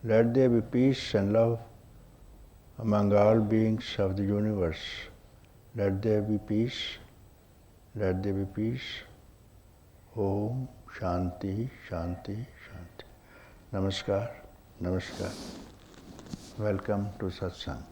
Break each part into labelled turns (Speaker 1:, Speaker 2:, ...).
Speaker 1: Let there be peace and love among all beings of the universe. Let there be peace. Let there be peace. Om Shanti, Shanti, Shanti. Namaskar, Namaskar. Welcome to Satsang.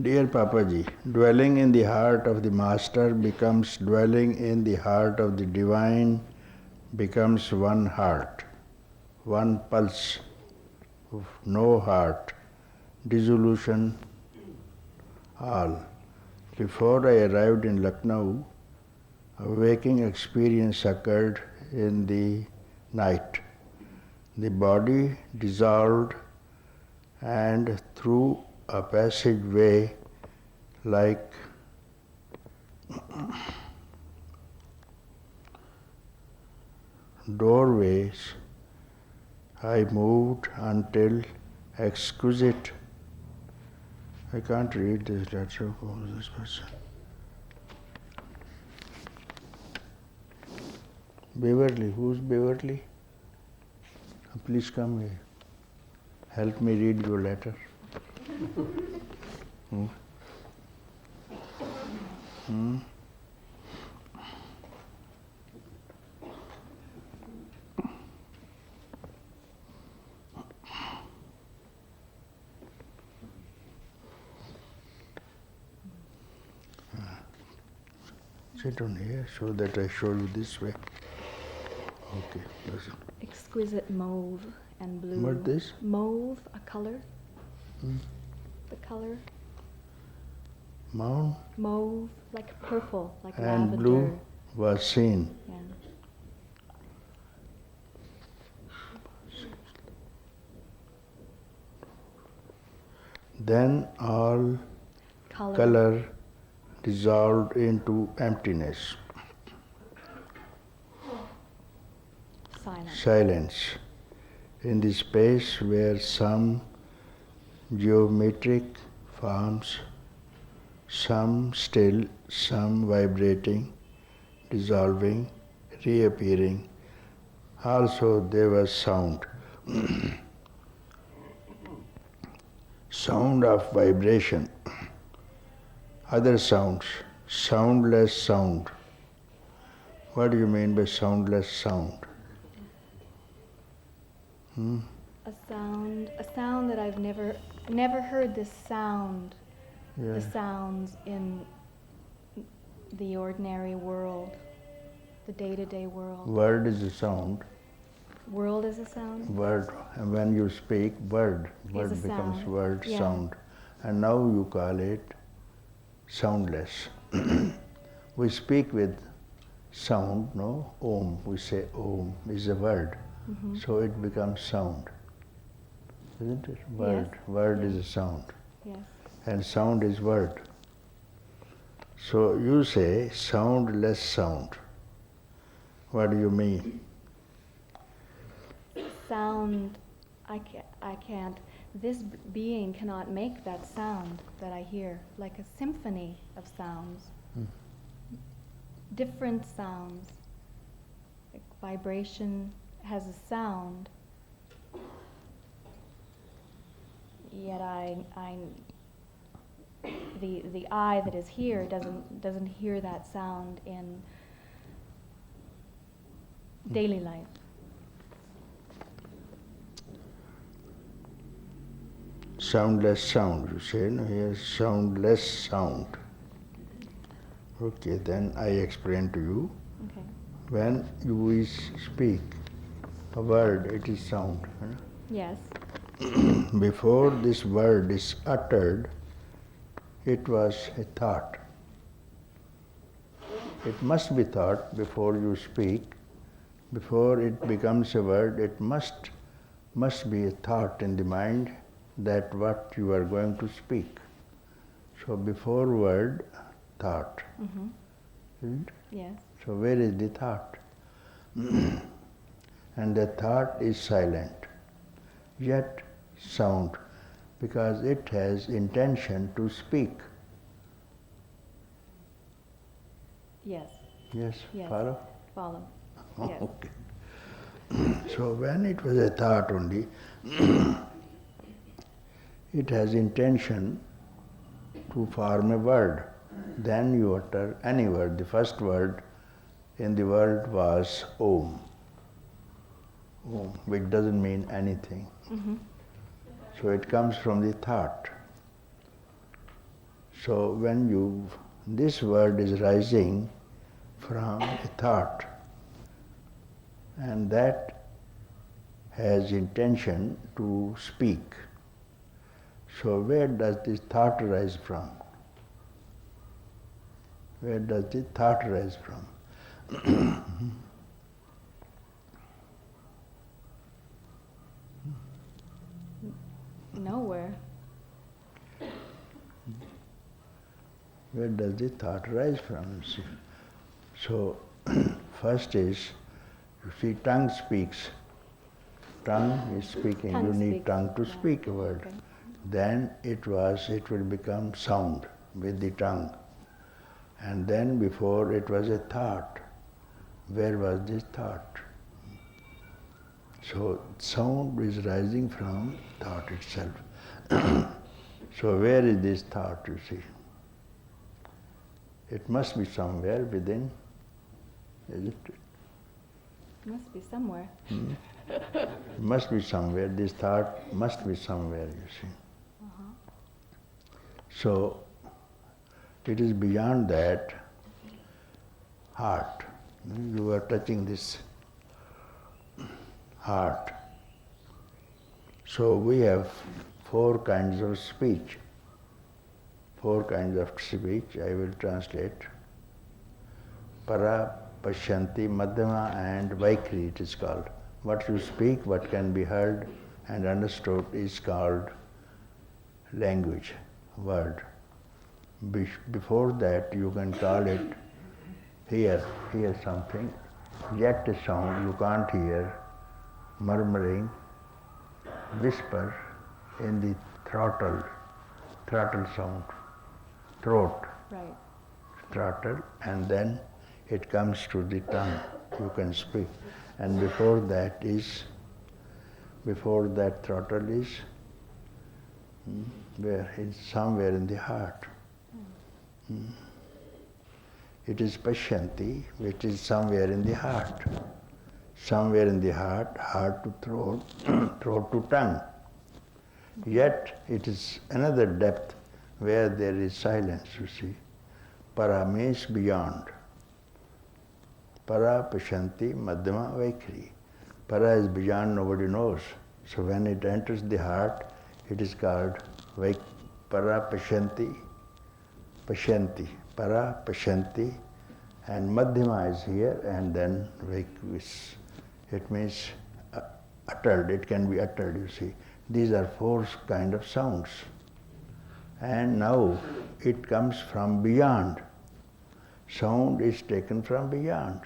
Speaker 1: Dear Papaji, dwelling in the heart of the Master becomes dwelling in the heart of the Divine, becomes one heart, one pulse, no heart, dissolution, all. Before I arrived in Lucknow, a waking experience occurred in the night. The body dissolved and through a passageway like doorways, I moved until exquisite. I can't read this letter of this person. Beverly, who's Beverly? Please come here. Help me read your letter. Sit on here so that I show you this way. Okay.
Speaker 2: Exquisite mauve and blue.
Speaker 1: What this?
Speaker 2: Mauve, a color. The color. Mauve, like purple, like
Speaker 1: and
Speaker 2: lavender.
Speaker 1: And blue was seen.
Speaker 2: Yeah.
Speaker 1: Then all color dissolved into emptiness. Silence. In the space where some geometric forms, some still, some vibrating, dissolving, reappearing. Also there was sound. Sound of vibration. Other sounds. Soundless sound. What do you mean by soundless sound?
Speaker 2: A sound that I've never heard this sound. Yeah. The sounds in the ordinary world, the day-to-day world.
Speaker 1: Word is a sound.
Speaker 2: World is a sound?
Speaker 1: Word. And when you speak, word becomes sound. Word, yeah. Sound. And now you call it soundless. We speak with sound, no? Om. We say Om is a word. Mm-hmm. So it becomes sound. Isn't it? Word. Yes. Word is a sound.
Speaker 2: Yes.
Speaker 1: And sound is word. So you say soundless sound. What do you mean?
Speaker 2: Sound, I can't. This being cannot make that sound that I hear, like a symphony of sounds. Different sounds. Like vibration has a sound, yet the eye that is here doesn't hear that sound in daily life.
Speaker 1: Soundless sound, you say, no? Here, soundless sound. Okay, then I explain to you.
Speaker 2: Okay.
Speaker 1: When you speak a word, it is sound. Huh?
Speaker 2: Yes.
Speaker 1: Before this word is uttered, it was a thought. It must be thought before you speak. Before it becomes a word, it must be a thought in the mind that what you are going to speak. So before word, thought.
Speaker 2: Mm-hmm.
Speaker 1: Isn't it?
Speaker 2: Yes.
Speaker 1: So where is the thought? And the thought is silent, yet sound, because it has intention to speak.
Speaker 2: Yes.
Speaker 1: Yes.
Speaker 2: Yes.
Speaker 1: Follow?
Speaker 2: Follow.
Speaker 1: Oh,
Speaker 2: yes.
Speaker 1: Okay. So when it was a thought only, it has intention to form a word. Then you utter any word. The first word in the world was Om. Om, which doesn't mean anything.
Speaker 2: Mm-hmm.
Speaker 1: So it comes from the thought. So when this word is rising from a thought, and that has intention to speak. So where does this thought rise from? Where does the thought rise from?
Speaker 2: Nowhere.
Speaker 1: Where does the thought rise from? See? So first is, you see, tongue speaks. Tongue is speaking.
Speaker 2: Tongue
Speaker 1: you need
Speaker 2: speaks.
Speaker 1: tongue to speak a word.
Speaker 2: Okay.
Speaker 1: Then it will become sound with the tongue. And then before it was a thought. Where was this thought? So sound is rising from thought itself. So where is this thought, you see? It must be somewhere within, isn't it?
Speaker 2: It must be somewhere.
Speaker 1: It must be somewhere. This thought must be somewhere, you see.
Speaker 2: Uh-huh.
Speaker 1: So it is beyond that. heart. You are touching this heart. So we have four kinds of speech. Four kinds of speech, I will translate. Para, Pashyanti, Madhyama and Vaikri it is called. What you speak, what can be heard and understood is called language, word. Before that you can call it hear something, yet a sound you can't hear, murmuring, whisper in the throttle sound, throat,
Speaker 2: Right.
Speaker 1: throttle, and then it comes to the tongue, you can speak. And before that throttle is where it's somewhere in the heart. It is Pashyanti, which is somewhere in the heart. Somewhere in the heart, heart to throat, throat to tongue. Yet it is another depth where there is silence, you see. Para means beyond. Para, Pashyanti, Madhyama, Vaikri. Para is beyond, nobody knows. So when it enters the heart, it is called Para, Pashyanti, Para, Pashyanti, and Madhyama is here, and then Vaikris. It means uttered, it can be uttered, you see. These are four kind of sounds. And now it comes from beyond. Sound is taken from beyond.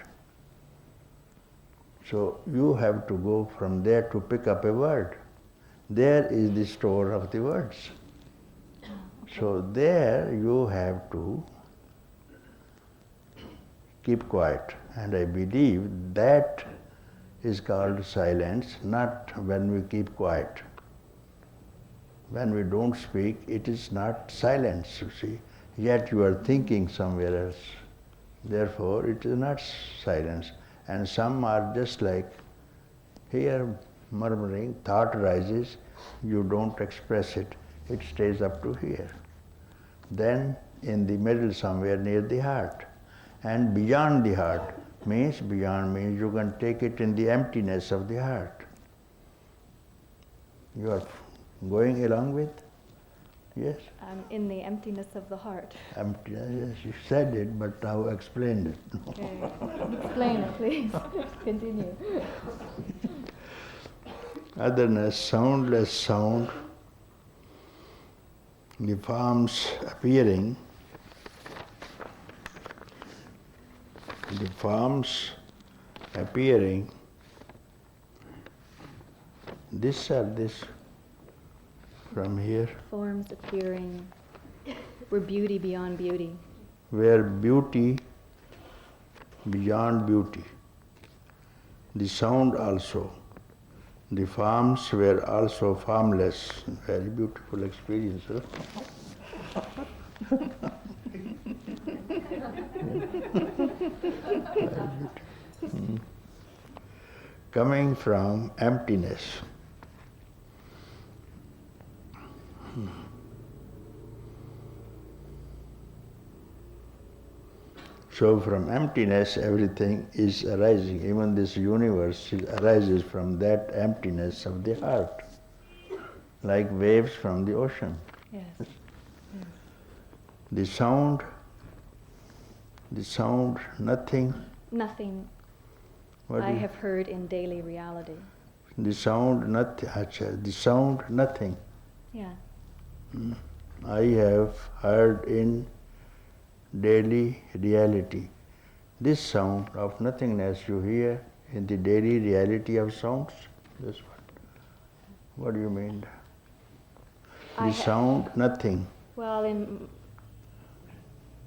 Speaker 1: So you have to go from there to pick up a word. There is the store of the words. So there you have to keep quiet. And I believe that is called silence, not when we keep quiet. When we don't speak, it is not silence, you see. Yet you are thinking somewhere else. Therefore, it is not silence. And some are just like, here murmuring, thought rises, you don't express it. It stays up to here. Then in the middle somewhere near the heart. And beyond the heart means you can take it in the emptiness of the heart. You are going along with? Yes?
Speaker 2: In the emptiness of the heart.
Speaker 1: Emptiness, yes, you said it, but now explained it.
Speaker 2: Okay. Explain it, please. Continue.
Speaker 1: Otherness, soundless sound, the forms appearing, this or this from here.
Speaker 2: Forms appearing, where beauty beyond beauty.
Speaker 1: Where beauty beyond beauty. The sound also. The forms were also formless. Very beautiful experience, huh? Coming from emptiness. So from emptiness everything is arising. Even this universe arises from that emptiness of the heart, like waves from the ocean.
Speaker 2: Yes.
Speaker 1: The sound, nothing.
Speaker 2: Nothing
Speaker 1: What
Speaker 2: I have heard in daily reality.
Speaker 1: The sound, nothing.
Speaker 2: Yeah.
Speaker 1: I have heard in daily reality. This sound of nothingness you hear in the daily reality of sounds? This one. What do you mean? The sound, nothing.
Speaker 2: Well,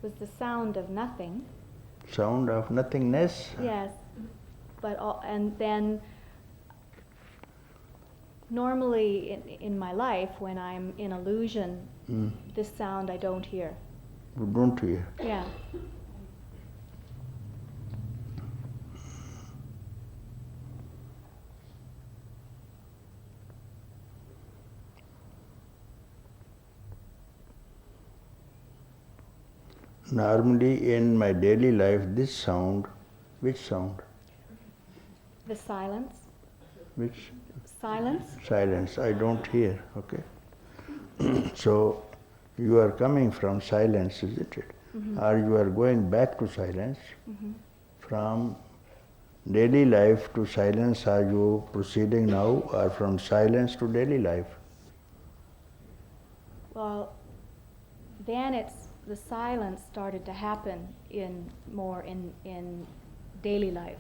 Speaker 2: was the sound of nothing.
Speaker 1: Sound of nothingness?
Speaker 2: Yes. And then normally in my life, when I'm in illusion, this sound I don't hear.
Speaker 1: You don't hear?
Speaker 2: Yeah.
Speaker 1: Normally in my daily life, this sound, which sound?
Speaker 2: The silence.
Speaker 1: Which?
Speaker 2: Silence.
Speaker 1: Silence. I don't hear, okay? So, you are coming from silence, isn't it? Or you are going back to silence. From daily life to silence, are you proceeding now, or from silence to daily life?
Speaker 2: Well, then the silence started to happen in daily life.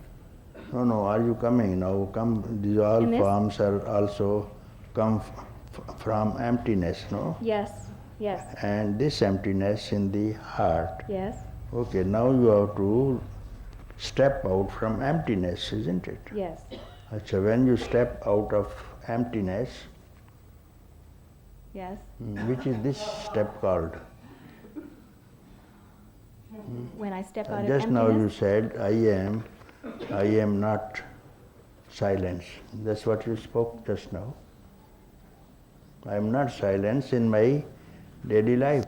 Speaker 1: No, are you coming now? These all forms are also come from emptiness, no?
Speaker 2: Yes, yes.
Speaker 1: And this emptiness in the heart.
Speaker 2: Yes.
Speaker 1: Okay, now you have to step out from emptiness, isn't it?
Speaker 2: Yes.
Speaker 1: So when you step out of emptiness,
Speaker 2: yes.
Speaker 1: Which is this step called?
Speaker 2: When I step out of
Speaker 1: Just
Speaker 2: emptiness?
Speaker 1: now you said, I am not silence. That's what you spoke just now. I am not silence in my daily life.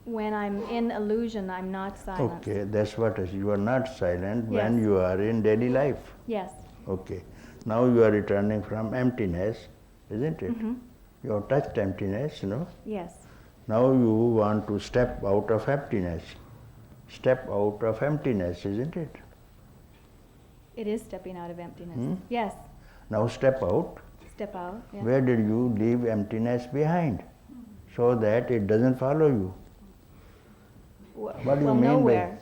Speaker 2: When I'm in illusion, I'm not silent.
Speaker 1: Okay, that's what is. You are not silent when
Speaker 2: Yes.
Speaker 1: you are in daily life.
Speaker 2: Yes.
Speaker 1: Okay. Now you are returning from emptiness, isn't it? You have touched emptiness,
Speaker 2: Yes.
Speaker 1: Now you want to step out of emptiness. Step out of emptiness, isn't it?
Speaker 2: It is stepping out of emptiness. Yes.
Speaker 1: Now step out.
Speaker 2: Step out. Yes.
Speaker 1: Where did you leave emptiness behind? So that it doesn't follow you. What do you mean
Speaker 2: nowhere.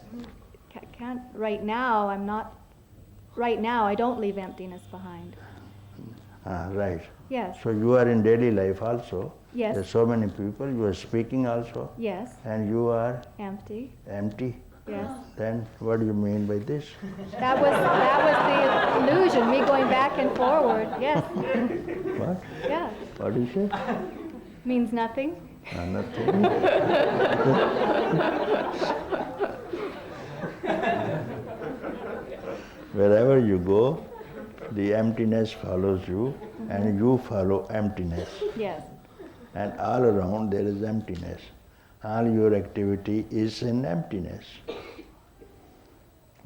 Speaker 2: Can't right now. I'm not. Right now, I don't leave emptiness behind.
Speaker 1: Right.
Speaker 2: Yes.
Speaker 1: So you are in daily life also.
Speaker 2: Yes.
Speaker 1: There are so many people. You are speaking also.
Speaker 2: Yes.
Speaker 1: And you are
Speaker 2: empty.
Speaker 1: Empty.
Speaker 2: Yes.
Speaker 1: Then what do you mean by this?
Speaker 2: That was the illusion. Me going back and forward. Yes.
Speaker 1: What?
Speaker 2: Yeah.
Speaker 1: What is it?
Speaker 2: Means nothing.
Speaker 1: Nothing. Wherever you go, the emptiness follows you, and you follow emptiness.
Speaker 2: Yes.
Speaker 1: And all around there is emptiness. All your activity is in emptiness.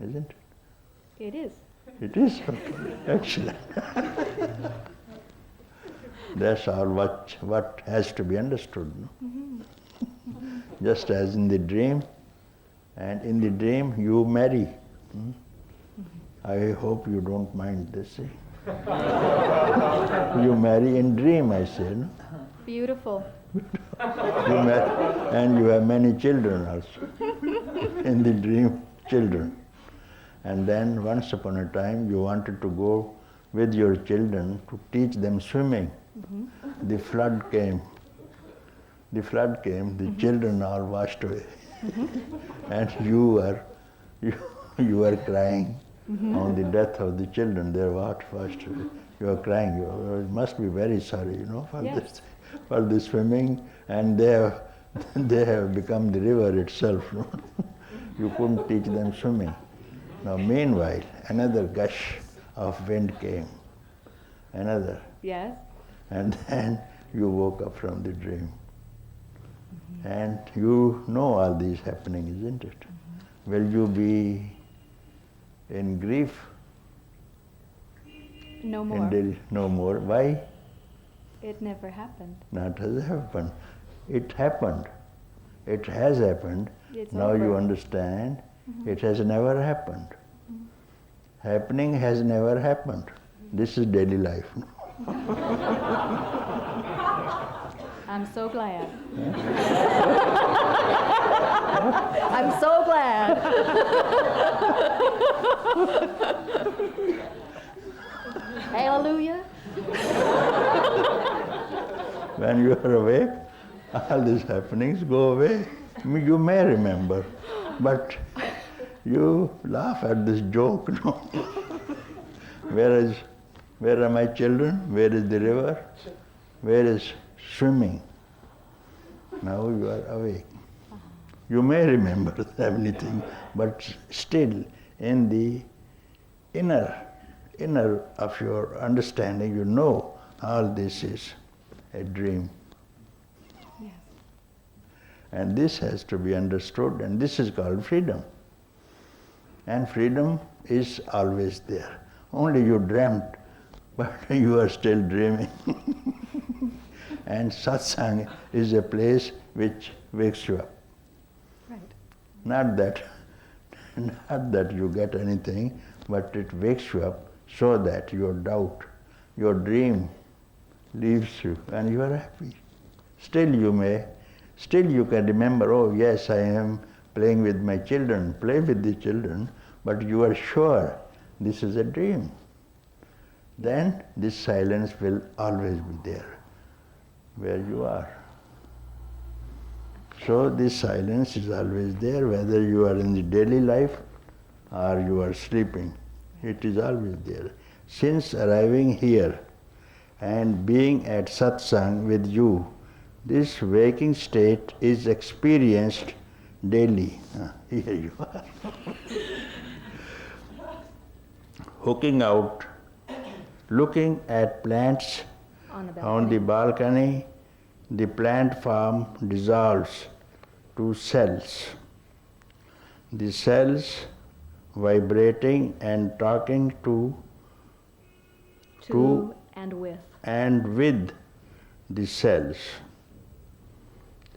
Speaker 1: Isn't it?
Speaker 2: It is.
Speaker 1: It is. Excellent. That's all what has to be understood. No? Just as in the dream, and in the dream you marry. I hope you don't mind this. You marry in dream, I say. No?
Speaker 2: Beautiful.
Speaker 1: You marry, and you have many children also. In the dream, children. And then once upon a time you wanted to go with your children to teach them swimming. The flood came. The flood came, the children all washed away. And you were crying on the death of the children. They were washed away. You are crying. You must be very sorry, for this, for the swimming, and they have become the river itself. No? You couldn't teach them swimming. Now, meanwhile, another gush of wind came. Another.
Speaker 2: Yes.
Speaker 1: And then you woke up from the dream. And you know all these happenings, isn't it? Will you be in grief?
Speaker 2: No more.
Speaker 1: No more. Why?
Speaker 2: It never happened.
Speaker 1: Not has happened. It happened. It has happened.
Speaker 2: It's
Speaker 1: now
Speaker 2: over.
Speaker 1: you understand. It has never happened. Happening has never happened. This is daily life.
Speaker 2: I'm so glad. I'm so glad. Hallelujah.
Speaker 1: When you are awake, all these happenings go away. You may remember, but you laugh at this joke. No? Where are my children? Where is the river? Where is swimming? Now you are awake. You may remember everything, but still in the inner of your understanding, you know all this is a dream.
Speaker 2: Yes.
Speaker 1: And this has to be understood, and this is called freedom. And freedom is always there. Only you dreamt, but you are still dreaming. And satsang is a place which wakes you up.
Speaker 2: Right.
Speaker 1: Not that you get anything, but it wakes you up so that your doubt, your dream leaves you and you are happy. Still you can remember, oh yes, I am playing with my children, play with the children, but you are sure this is a dream. Then this silence will always be there, where you are. So this silence is always there, whether you are in the daily life or you are sleeping. It is always there. Since arriving here and being at satsang with you, this waking state is experienced daily. Here you are. Hooking out, looking at plants on the balcony, the plant farm dissolves to cells. The cells vibrating and talking to and with the cells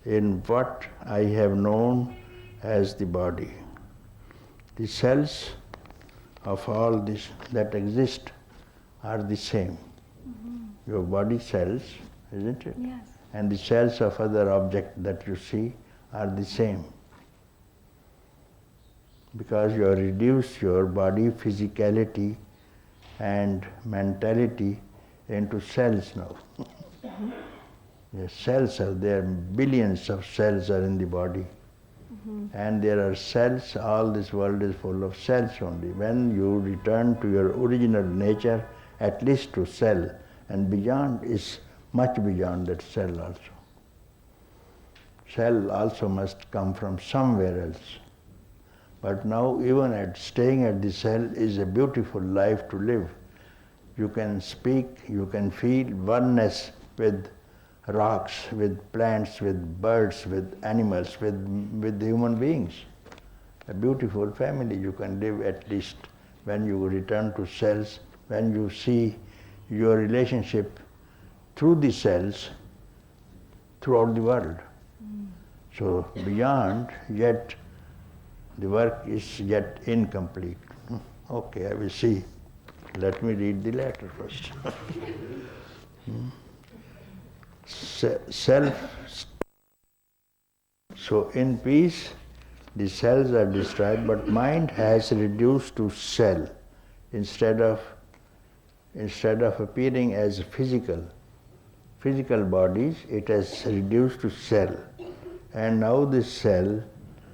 Speaker 1: in what I have known as the body. The cells of all this that exist are the same. Mm-hmm. Your body cells, isn't it?
Speaker 2: Yes.
Speaker 1: And the cells of other objects that you see are the same. Because you have reduced your body physicality and mentality into cells now. Mm-hmm. Yes, cells are there, billions of cells are in the body. Mm-hmm. And there are cells, all this world is full of cells only. When you return to your original nature, at least to cell, and beyond is much beyond that cell also. Cell also must come from somewhere else. But now even staying at the cell is a beautiful life to live. You can speak, you can feel oneness with rocks, with plants, with birds, with animals, with human beings. A beautiful family you can live at least when you return to cells, when you see your relationship through the cells throughout the world. So beyond, yet the work is yet incomplete. Okay, I will see. Let me read the letter first. Self. So in peace, the cells are destroyed, but mind has reduced to cell instead of appearing as physical bodies. It has reduced to cell, and now this cell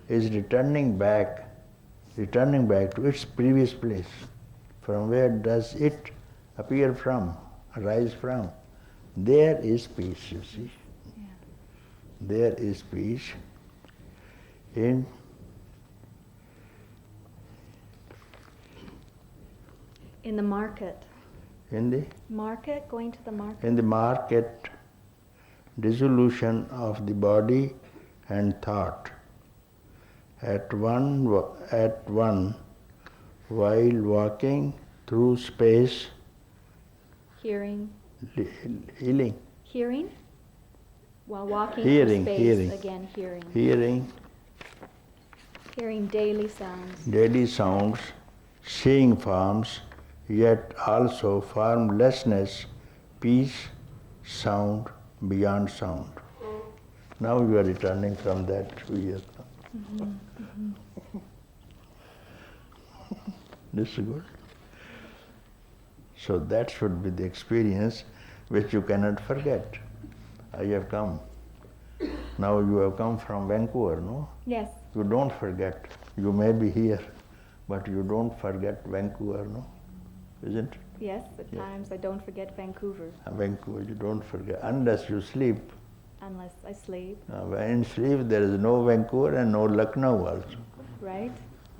Speaker 1: is returning back to its previous place. From where does it appear from, arise from? There is peace, you see. Yeah. There is peace in
Speaker 2: the market.
Speaker 1: In the
Speaker 2: market, going to the market.
Speaker 1: In the market, dissolution of the body and thought. At one, while walking through space,
Speaker 2: hearing.
Speaker 1: Hearing?
Speaker 2: While walking
Speaker 1: through
Speaker 2: space, again hearing. Hearing daily sounds.
Speaker 1: Seeing forms, yet also formlessness, peace, sound, beyond sound. Now you are returning from that to here. Mm-hmm. Mm-hmm. This is good. So that should be the experience which you cannot forget. I have come. Now you have come from Vancouver, no?
Speaker 2: Yes.
Speaker 1: You don't forget. You may be here, but you don't forget Vancouver, no? Isn't it?
Speaker 2: Yes, at times I don't forget Vancouver.
Speaker 1: Vancouver, you don't forget, unless you sleep.
Speaker 2: Unless I sleep.
Speaker 1: When in sleep there is no Vancouver and no Lucknow also.
Speaker 2: Right.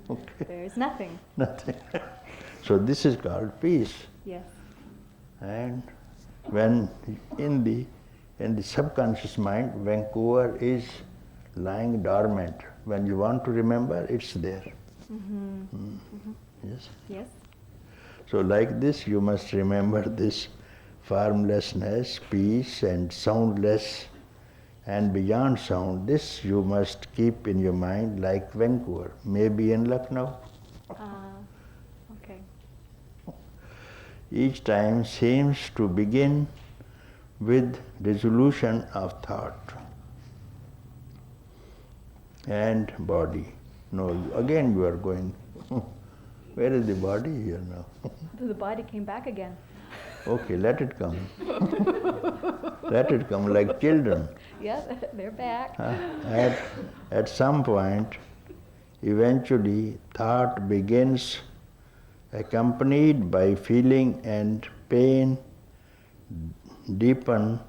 Speaker 1: Okay.
Speaker 2: There is nothing.
Speaker 1: Nothing. So this is called peace.
Speaker 2: Yes.
Speaker 1: And when in the subconscious mind, Vancouver is lying dormant. When you want to remember, it's there. Yes?
Speaker 2: Yes.
Speaker 1: So like this, you must remember this formlessness, peace and soundless and beyond sound. This you must keep in your mind like Vancouver, maybe in Lucknow.
Speaker 2: Okay.
Speaker 1: Each time seems to begin with dissolution of thought and body. No, again you are going. Where is the body here now?
Speaker 2: The body came back again.
Speaker 1: Okay, let it come. Let it come like children.
Speaker 2: Yes, they're back.
Speaker 1: At some point, eventually, thought begins accompanied by feeling and pain deepen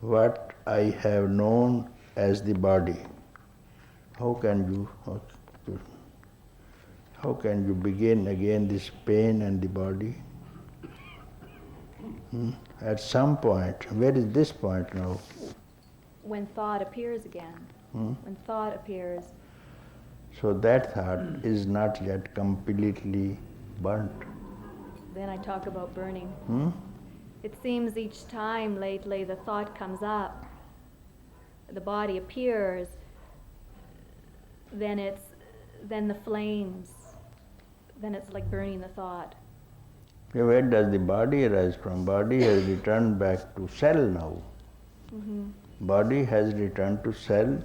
Speaker 1: what I have known as the body. How can you begin again this pain and the body? At some point, where is this point now?
Speaker 2: When thought appears again. When thought appears.
Speaker 1: So that thought is not yet completely burnt.
Speaker 2: Then I talk about burning. It seems each time lately the thought comes up, the body appears, then the flames, then it's like burning the thought.
Speaker 1: Where does the body arise from? Body has returned back to cell now. Body has returned to cell,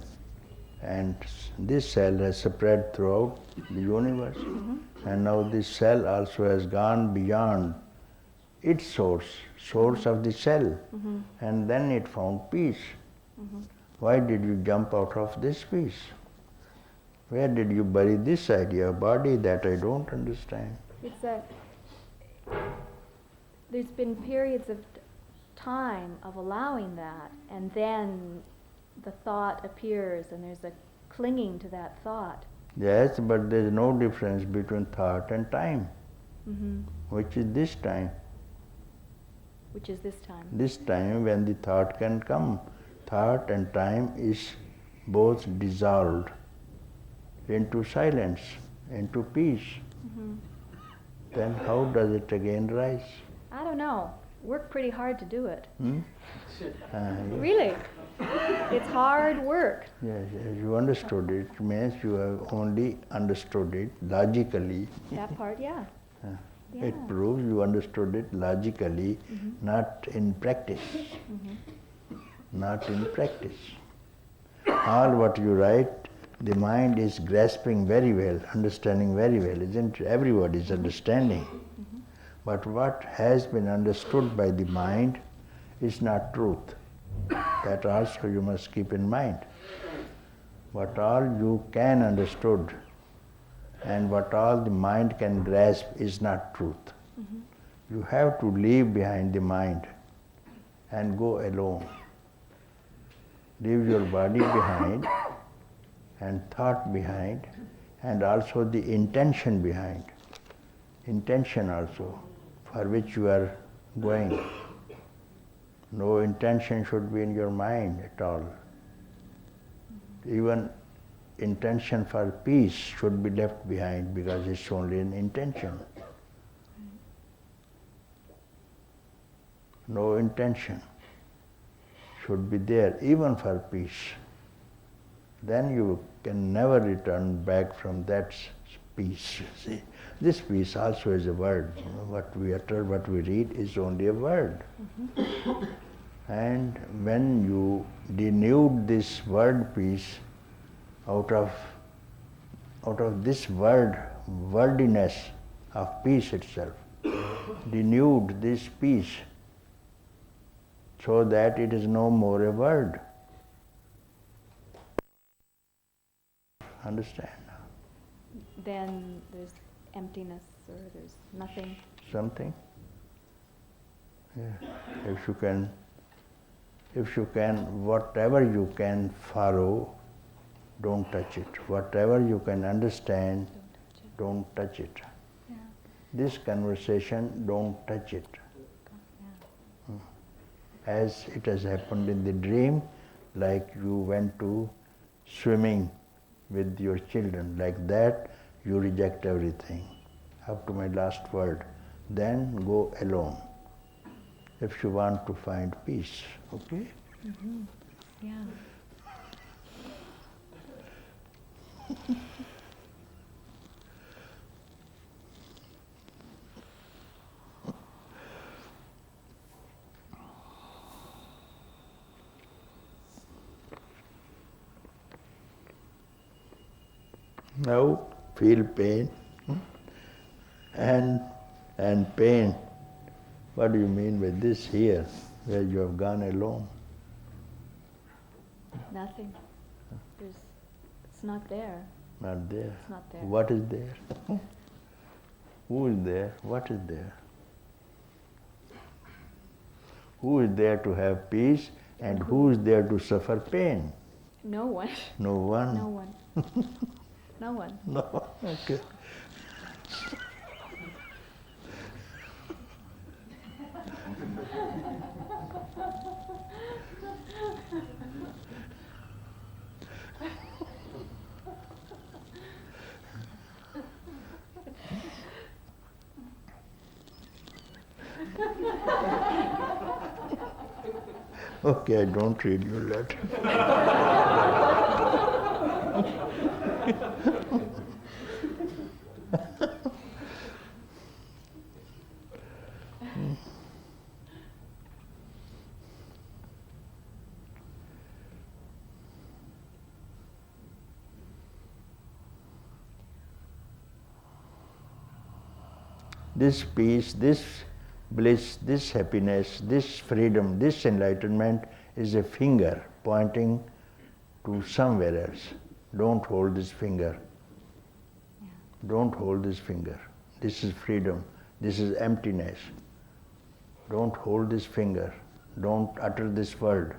Speaker 1: and this cell has spread throughout the universe. And now this cell also has gone beyond its source of the cell. And then it found peace. Why did you jump out of this peace? Where did you bury this idea of body that I don't understand?
Speaker 2: There's been periods of time of allowing that, and then the thought appears and there's a clinging to that thought.
Speaker 1: Yes, but there's no difference between thought and time. Which is this time?
Speaker 2: Which is this time?
Speaker 1: This time when the thought can come. Thought and time is both dissolved into silence, into peace. Then how does it again rise?
Speaker 2: I don't know. Work pretty hard to do it.
Speaker 1: Yes.
Speaker 2: Really. It's hard work.
Speaker 1: Yes, you understood it. Means you have only understood it logically.
Speaker 2: That part, yeah.
Speaker 1: It proves you understood it logically, not in practice. Not in practice. All what you write, the mind is grasping very well, understanding very well, isn't it? Everybody is understanding. But what has been understood by the mind is not truth. That also you must keep in mind. What all you can understood and what all the mind can grasp is not truth. You have to leave behind the mind and go alone. Leave your body behind and thought behind and also the intention behind. Intention also for which you are going. No intention should be in your mind at all. Even intention for peace should be left behind because it's only an intention. No intention should be there even for peace. Then you can never return back from that peace. See, this peace also is a word. What we utter, what we read is only a word. And when you denude this word peace out of this wordiness of peace itself, denude this peace so that it is no more a word. Understand?
Speaker 2: Then there's emptiness or there's nothing.
Speaker 1: Something? Yeah. If you can, whatever you can follow, don't touch it. Whatever you can understand, don't touch it.
Speaker 2: Yeah.
Speaker 1: This conversation, don't touch it. As it has happened in the dream, like you went to swimming with your children. Like that, you reject everything. Up to my last word. Then go alone. If you want to find peace, okay?
Speaker 2: Mm-hmm. Yeah.
Speaker 1: Now feel pain and pain. What do you mean by this here, where you have gone alone?
Speaker 2: Nothing. It's not there.
Speaker 1: Not there.
Speaker 2: It's not there.
Speaker 1: What is there? Who is there? What is there? Who is there to have peace and who is there to suffer pain?
Speaker 2: No one.
Speaker 1: No one?
Speaker 2: No one. No one.
Speaker 1: No, okay. Okay, I don't read your letter. This peace, this bliss, this happiness, this freedom, this enlightenment is a finger pointing to somewhere else. Don't hold this finger.
Speaker 2: Yeah.
Speaker 1: Don't hold this finger. This is freedom. This is emptiness. Don't hold this finger. Don't utter this word.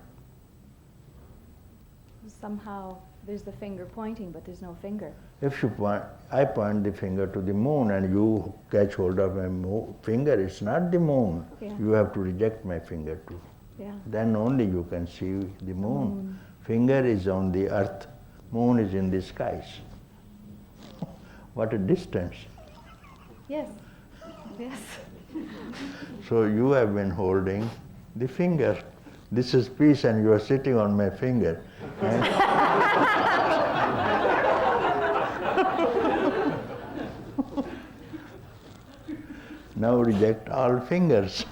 Speaker 2: Somehow there's the finger pointing, but there's no finger.
Speaker 1: If you point, I point the finger to the moon and you catch hold of my finger, it's not the moon.
Speaker 2: Yeah.
Speaker 1: You have to reject my finger too.
Speaker 2: Yeah.
Speaker 1: Then only you can see the moon. Finger is on the earth, moon is in the skies. What a distance.
Speaker 2: Yes. Yes.
Speaker 1: So you have been holding the finger. This is peace and you are sitting on my finger. Now reject all fingers,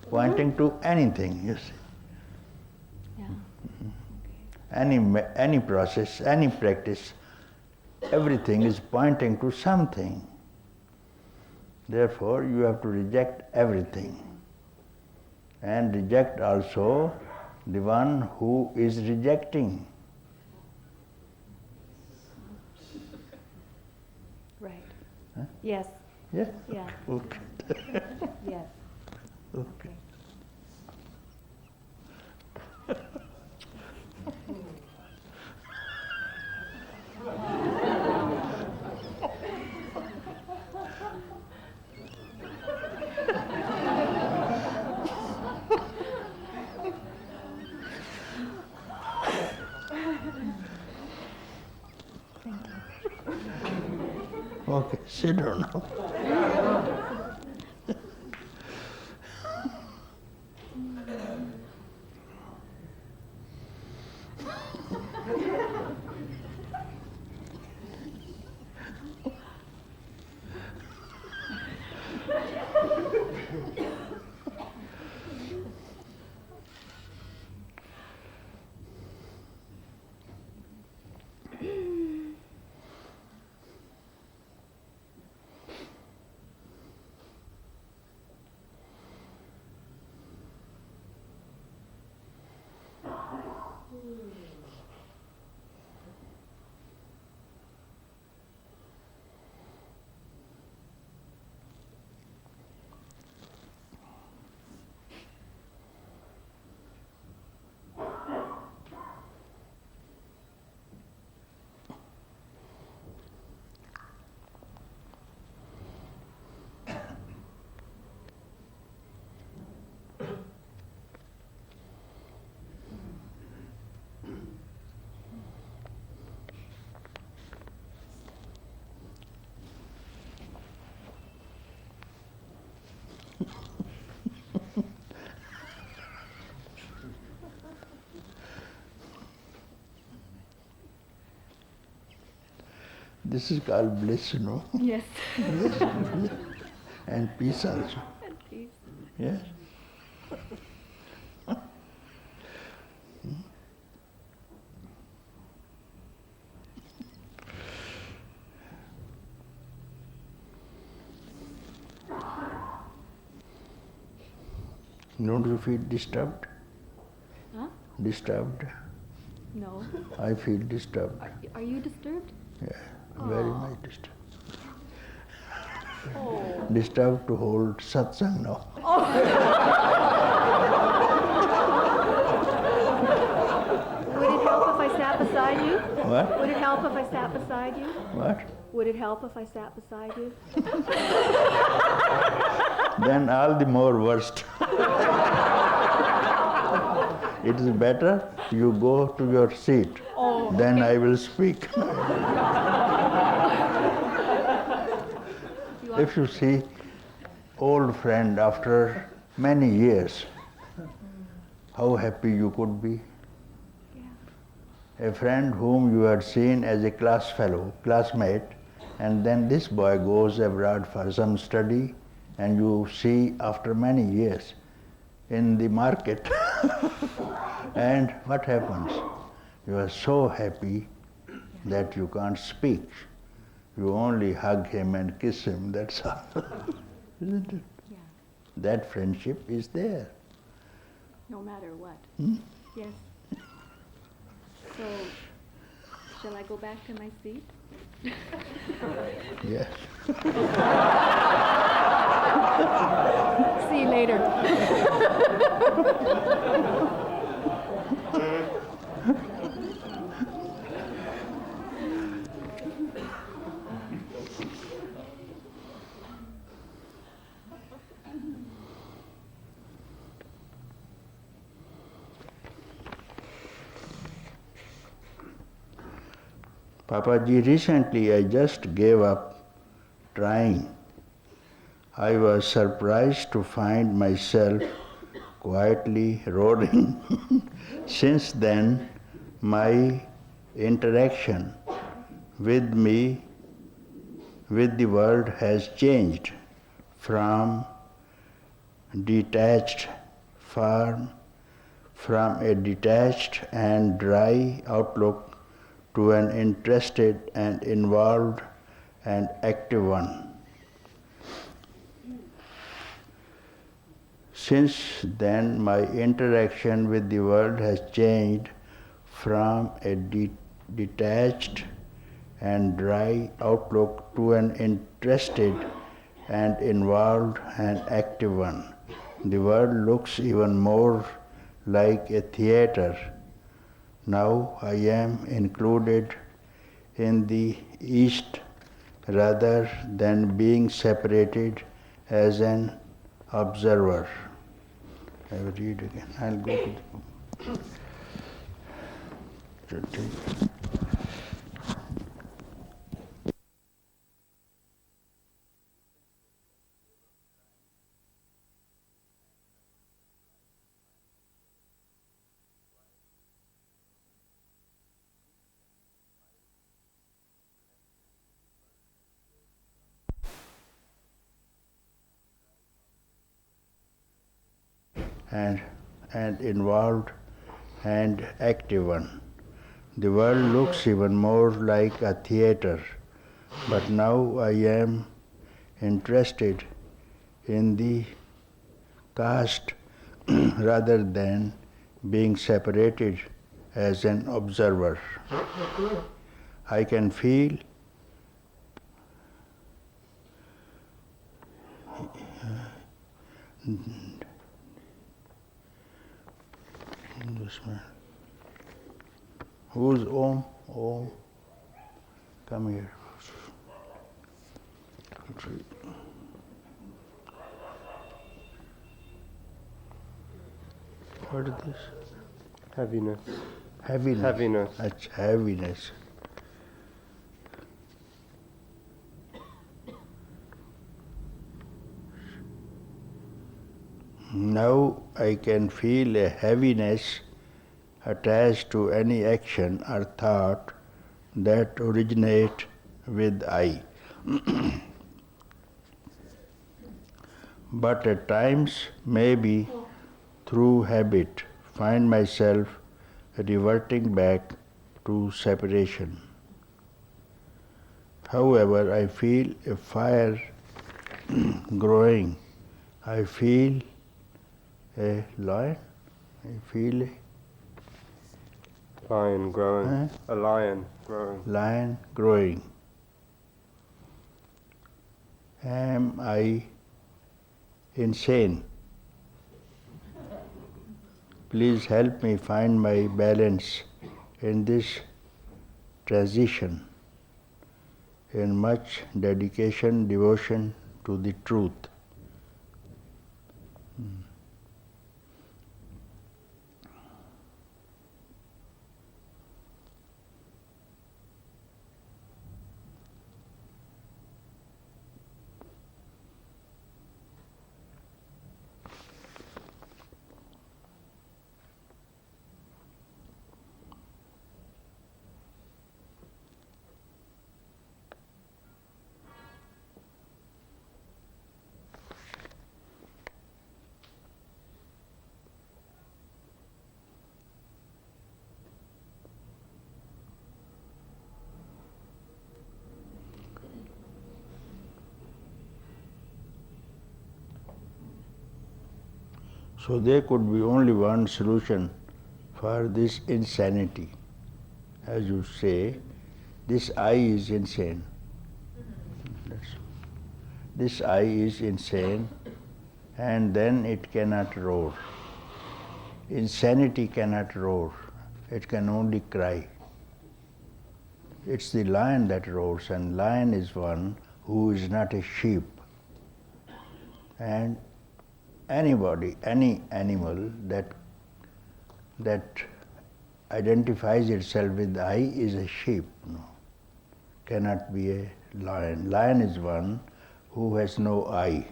Speaker 1: pointing to anything, you see.
Speaker 2: Yeah.
Speaker 1: Any process, any practice, everything is pointing to something. Therefore, you have to reject everything. And reject also the one who is rejecting.
Speaker 2: Right.
Speaker 1: Huh?
Speaker 2: Yes.
Speaker 1: Yeah?
Speaker 2: Yeah.
Speaker 1: Okay.
Speaker 2: Yes.
Speaker 1: Okay. Okay, sit down now. This is called bliss, no?
Speaker 2: Yes.
Speaker 1: And peace also.
Speaker 2: And peace.
Speaker 1: Yes? Don't you feel disturbed?
Speaker 2: Huh?
Speaker 1: Disturbed?
Speaker 2: No.
Speaker 1: I feel disturbed.
Speaker 2: Are you disturbed?
Speaker 1: Yeah, very much disturbed.
Speaker 2: Oh.
Speaker 1: Disturbed to hold satsang now.
Speaker 2: Would it help if I sat beside you?
Speaker 1: What?
Speaker 2: Would it help if I sat beside you?
Speaker 1: What?
Speaker 2: Would it help if I sat beside you?
Speaker 1: Then all the more worst. It is better you go to your seat.
Speaker 2: Oh,
Speaker 1: Then
Speaker 2: okay.
Speaker 1: I will speak. If you see old friend after many years, how happy you could be. A friend whom you had seen as a class fellow, classmate, and then this boy goes abroad for some study, and you see after many years in the market. And what happens? You are so happy that you can't speak. You only hug him and kiss him, that's all. Isn't it?
Speaker 2: Yeah.
Speaker 1: That friendship is there.
Speaker 2: No matter what.
Speaker 1: Hmm?
Speaker 2: Yes. So, shall I go back to my seat?
Speaker 1: Yes.
Speaker 2: See you later.
Speaker 1: Papaji, recently I just gave up trying. I was surprised to find myself quietly roaring. Since then, my interaction with the world has changed from detached from a detached and dry outlook to an interested and involved and active one. Since then, my interaction with the world has changed from a detached and dry outlook to an interested and involved and active one. The world looks even more like a theater. Now I am included in the East rather than being separated as an observer. I will read again. I'll go to the book. And involved and active one. The world looks even more like a theater, but now I am interested in the cast rather than being separated as an observer. I can feel this man. Who's Om? Om. Come here. What is this?
Speaker 3: Heaviness.
Speaker 1: Heaviness.
Speaker 3: Heaviness.
Speaker 1: That's heaviness. Now I can feel a heaviness attached to any action or thought that originate with I. But at times, maybe through habit, find myself reverting back to separation. However, I feel a fire growing. I feel a lion. I feel a
Speaker 3: lion growing. A lion growing.
Speaker 1: Lion growing. Am I insane? Please help me find my balance in this transition, in much dedication, devotion to the truth. So there could be only one solution for this insanity. As you say, this I is insane. This I is insane, and then it cannot roar. Insanity cannot roar. It can only cry. It's the lion that roars, and lion is one who is not a sheep. And anybody, any animal that identifies itself with I is a sheep. No, cannot be a lion. Lion is one who has no I.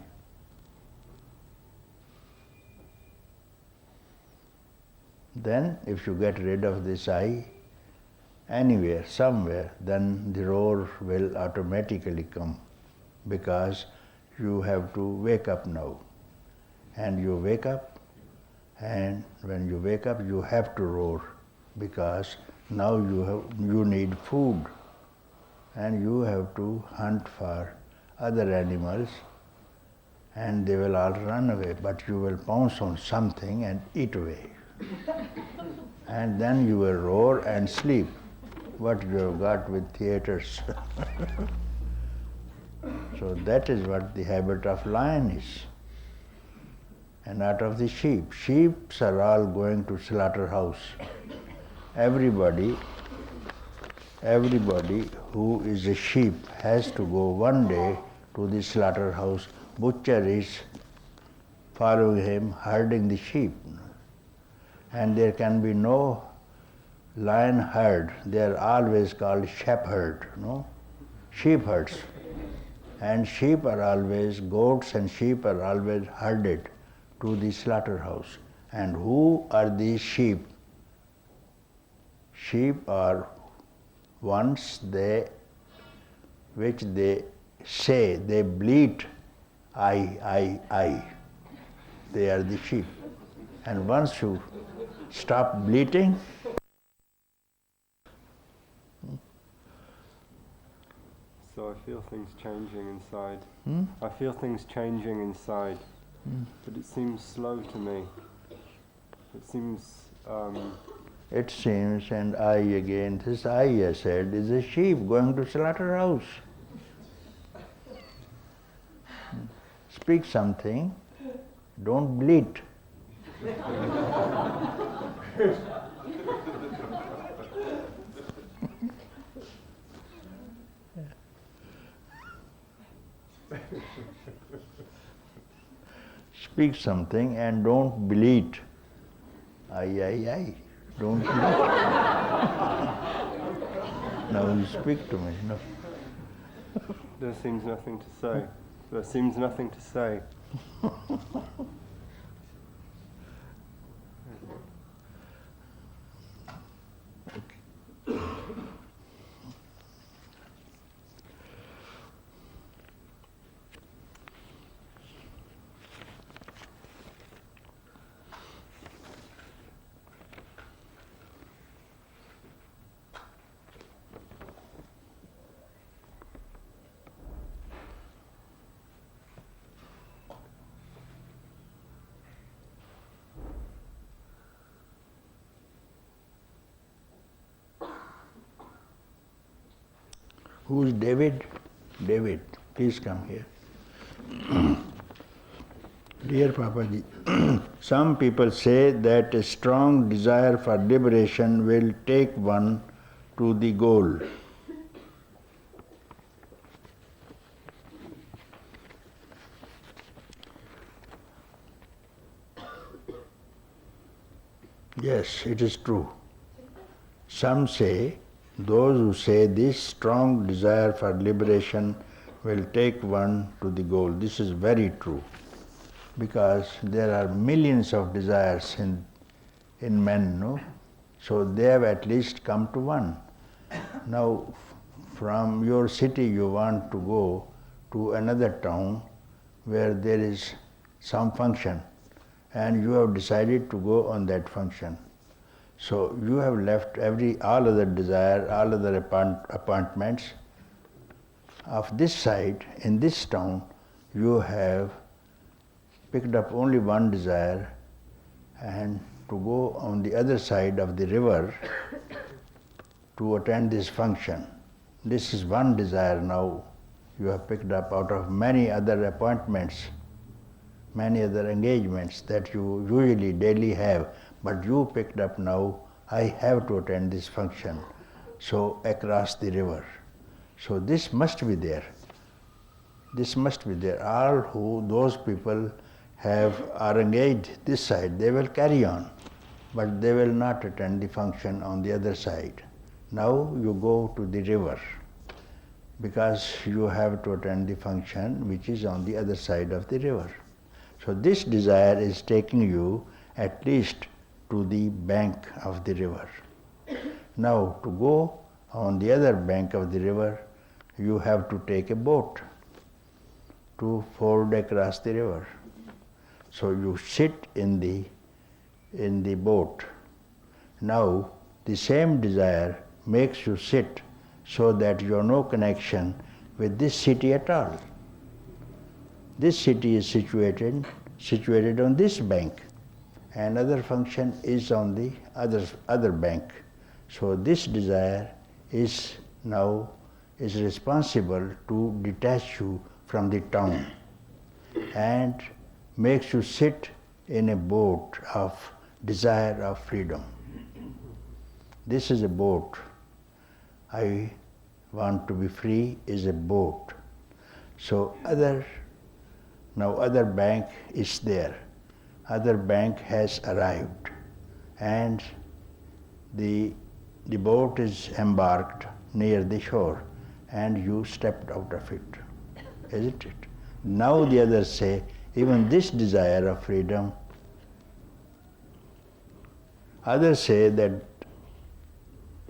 Speaker 1: Then, if you get rid of this I, anywhere, somewhere, then the roar will automatically come, because you have to wake up now. And you wake up, and when you wake up, you have to roar, because now you need food, and you have to hunt for other animals, and they will all run away, but you will pounce on something and eat away. And then you will roar and sleep. What you have got with theaters. So that is what the habit of lion is. And not of the sheep. Sheep are all going to slaughterhouse. Everybody who is a sheep has to go one day to the slaughterhouse. Butcher is following him, herding the sheep. And there can be no lion herd. They are always called shepherd, no? Sheepherds. And sheep are always, goats and sheep are always herded to the slaughterhouse. And who are these sheep? Sheep are ones which they say, they bleat, I. They are the sheep. And once you stop bleating,
Speaker 3: so I feel things changing inside. I feel things changing inside, but it seems slow to me. It seems...
Speaker 1: It seems, and I again, this I said, is a sheep going to slaughterhouse. Speak something, don't bleat. Speak something and don't bleat. I. Don't bleat. Now you speak to me. No.
Speaker 3: There seems nothing to say. There seems nothing to say.
Speaker 1: Who is David? David, please come here. Dear Papaji, some people say that a strong desire for liberation will take one to the goal. Yes, it is true. Some say, those who say this strong desire for liberation will take one to the goal. This is very true, because there are millions of desires in men, no? So they have at least come to one. Now, from your city you want to go to another town where there is some function, and you have decided to go on that function. So you have left all other desire, all other appointments. Of this side, in this town, you have picked up only one desire, and to go on the other side of the river to attend this function. This is one desire now you have picked up out of many other appointments, many other engagements that you usually daily have, but you picked up now, I have to attend this function, so across the river. So this must be there. This must be there. Those people are engaged this side, they will carry on, but they will not attend the function on the other side. Now you go to the river, because you have to attend the function which is on the other side of the river. So this desire is taking you at least to the bank of the river. Now to go on the other bank of the river, you have to take a boat to ford across the river. So you sit in the boat. Now the same desire makes you sit so that you have no connection with this city at all. This city is situated on this bank, and other function is on the other bank. So this desire is responsible to detach you from the town and makes you sit in a boat of desire of freedom. This is a boat. I want to be free is a boat. So other bank is there. Other bank has arrived, and the boat is embarked near the shore, and you stepped out of it, isn't it? Now the others say, even this desire of freedom, others say that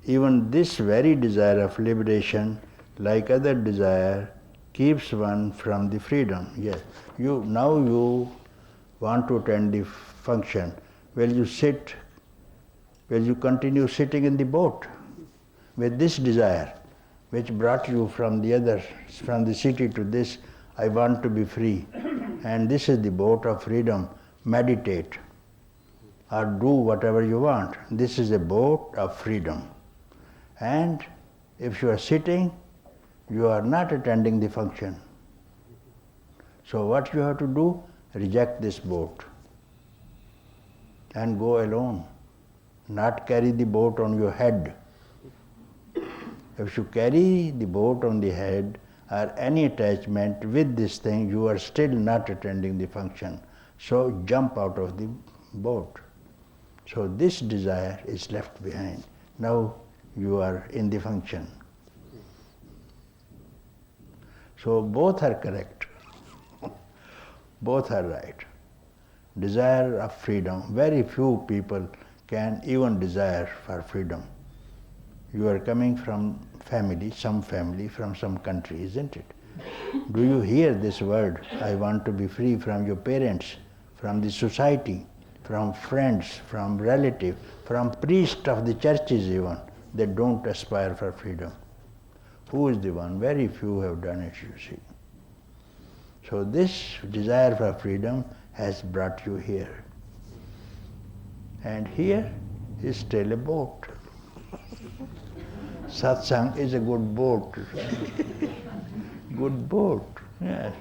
Speaker 1: even this very desire of liberation, like other desire, keeps one from the freedom. Yes. Now you want to attend the function. Will you continue sitting in the boat with this desire, which brought you from the city to this, I want to be free, and this is the boat of freedom, meditate or do whatever you want. This is a boat of freedom. And if you are sitting, you are not attending the function. So what you have to do? Reject this boat and go alone. Not carry the boat on your head. If you carry the boat on the head or any attachment with this thing, you are still not attending the function. So jump out of the boat. So this desire is left behind. Now you are in the function. So both are correct. Both are right. Desire of freedom. Very few people can even desire for freedom. You are coming from some family, from some country, isn't it? Do you hear this word, I want to be free from your parents, from the society, from friends, from relatives, from priests of the churches even? They don't aspire for freedom. Who is the one? Very few have done it, you see. So this desire for freedom has brought you here. And here is still a boat. Satsang is a good boat. Good boat, yes.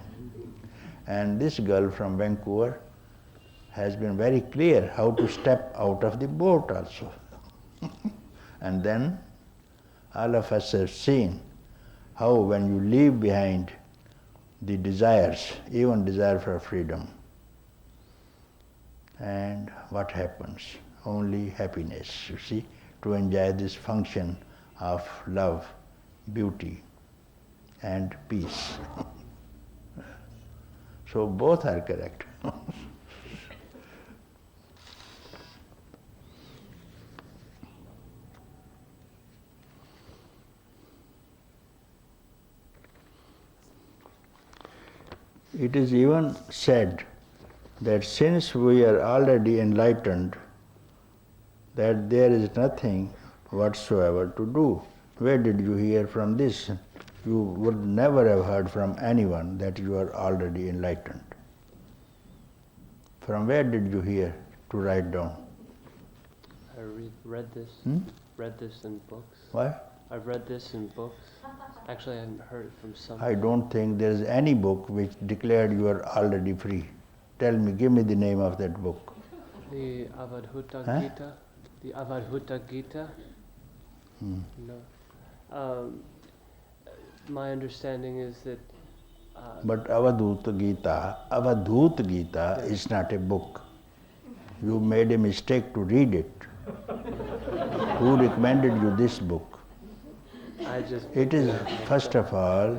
Speaker 1: And this girl from Vancouver has been very clear how to step out of the boat also. And then all of us have seen how when you leave behind the desires, even desire for freedom, and what happens? Only happiness, you see, to enjoy this function of love, beauty, and peace. So both are correct. It is even said that since we are already enlightened, that there is nothing whatsoever to do. Where did you hear from this? You would never have heard from anyone that you are already enlightened. From where did you hear to write down?
Speaker 4: I read this. Read this in books.
Speaker 1: What?
Speaker 4: I've read this in books. Actually, I haven't heard it from someone.
Speaker 1: I don't think there is any book which declared you are already free. Tell me, give me the name of that book.
Speaker 4: The Avadhuta Gita. The Avadhuta Gita. No. My understanding is that.
Speaker 1: But Avadhuta Gita is not a book. You made a mistake to read it. Who recommended you this book? It is, first of all,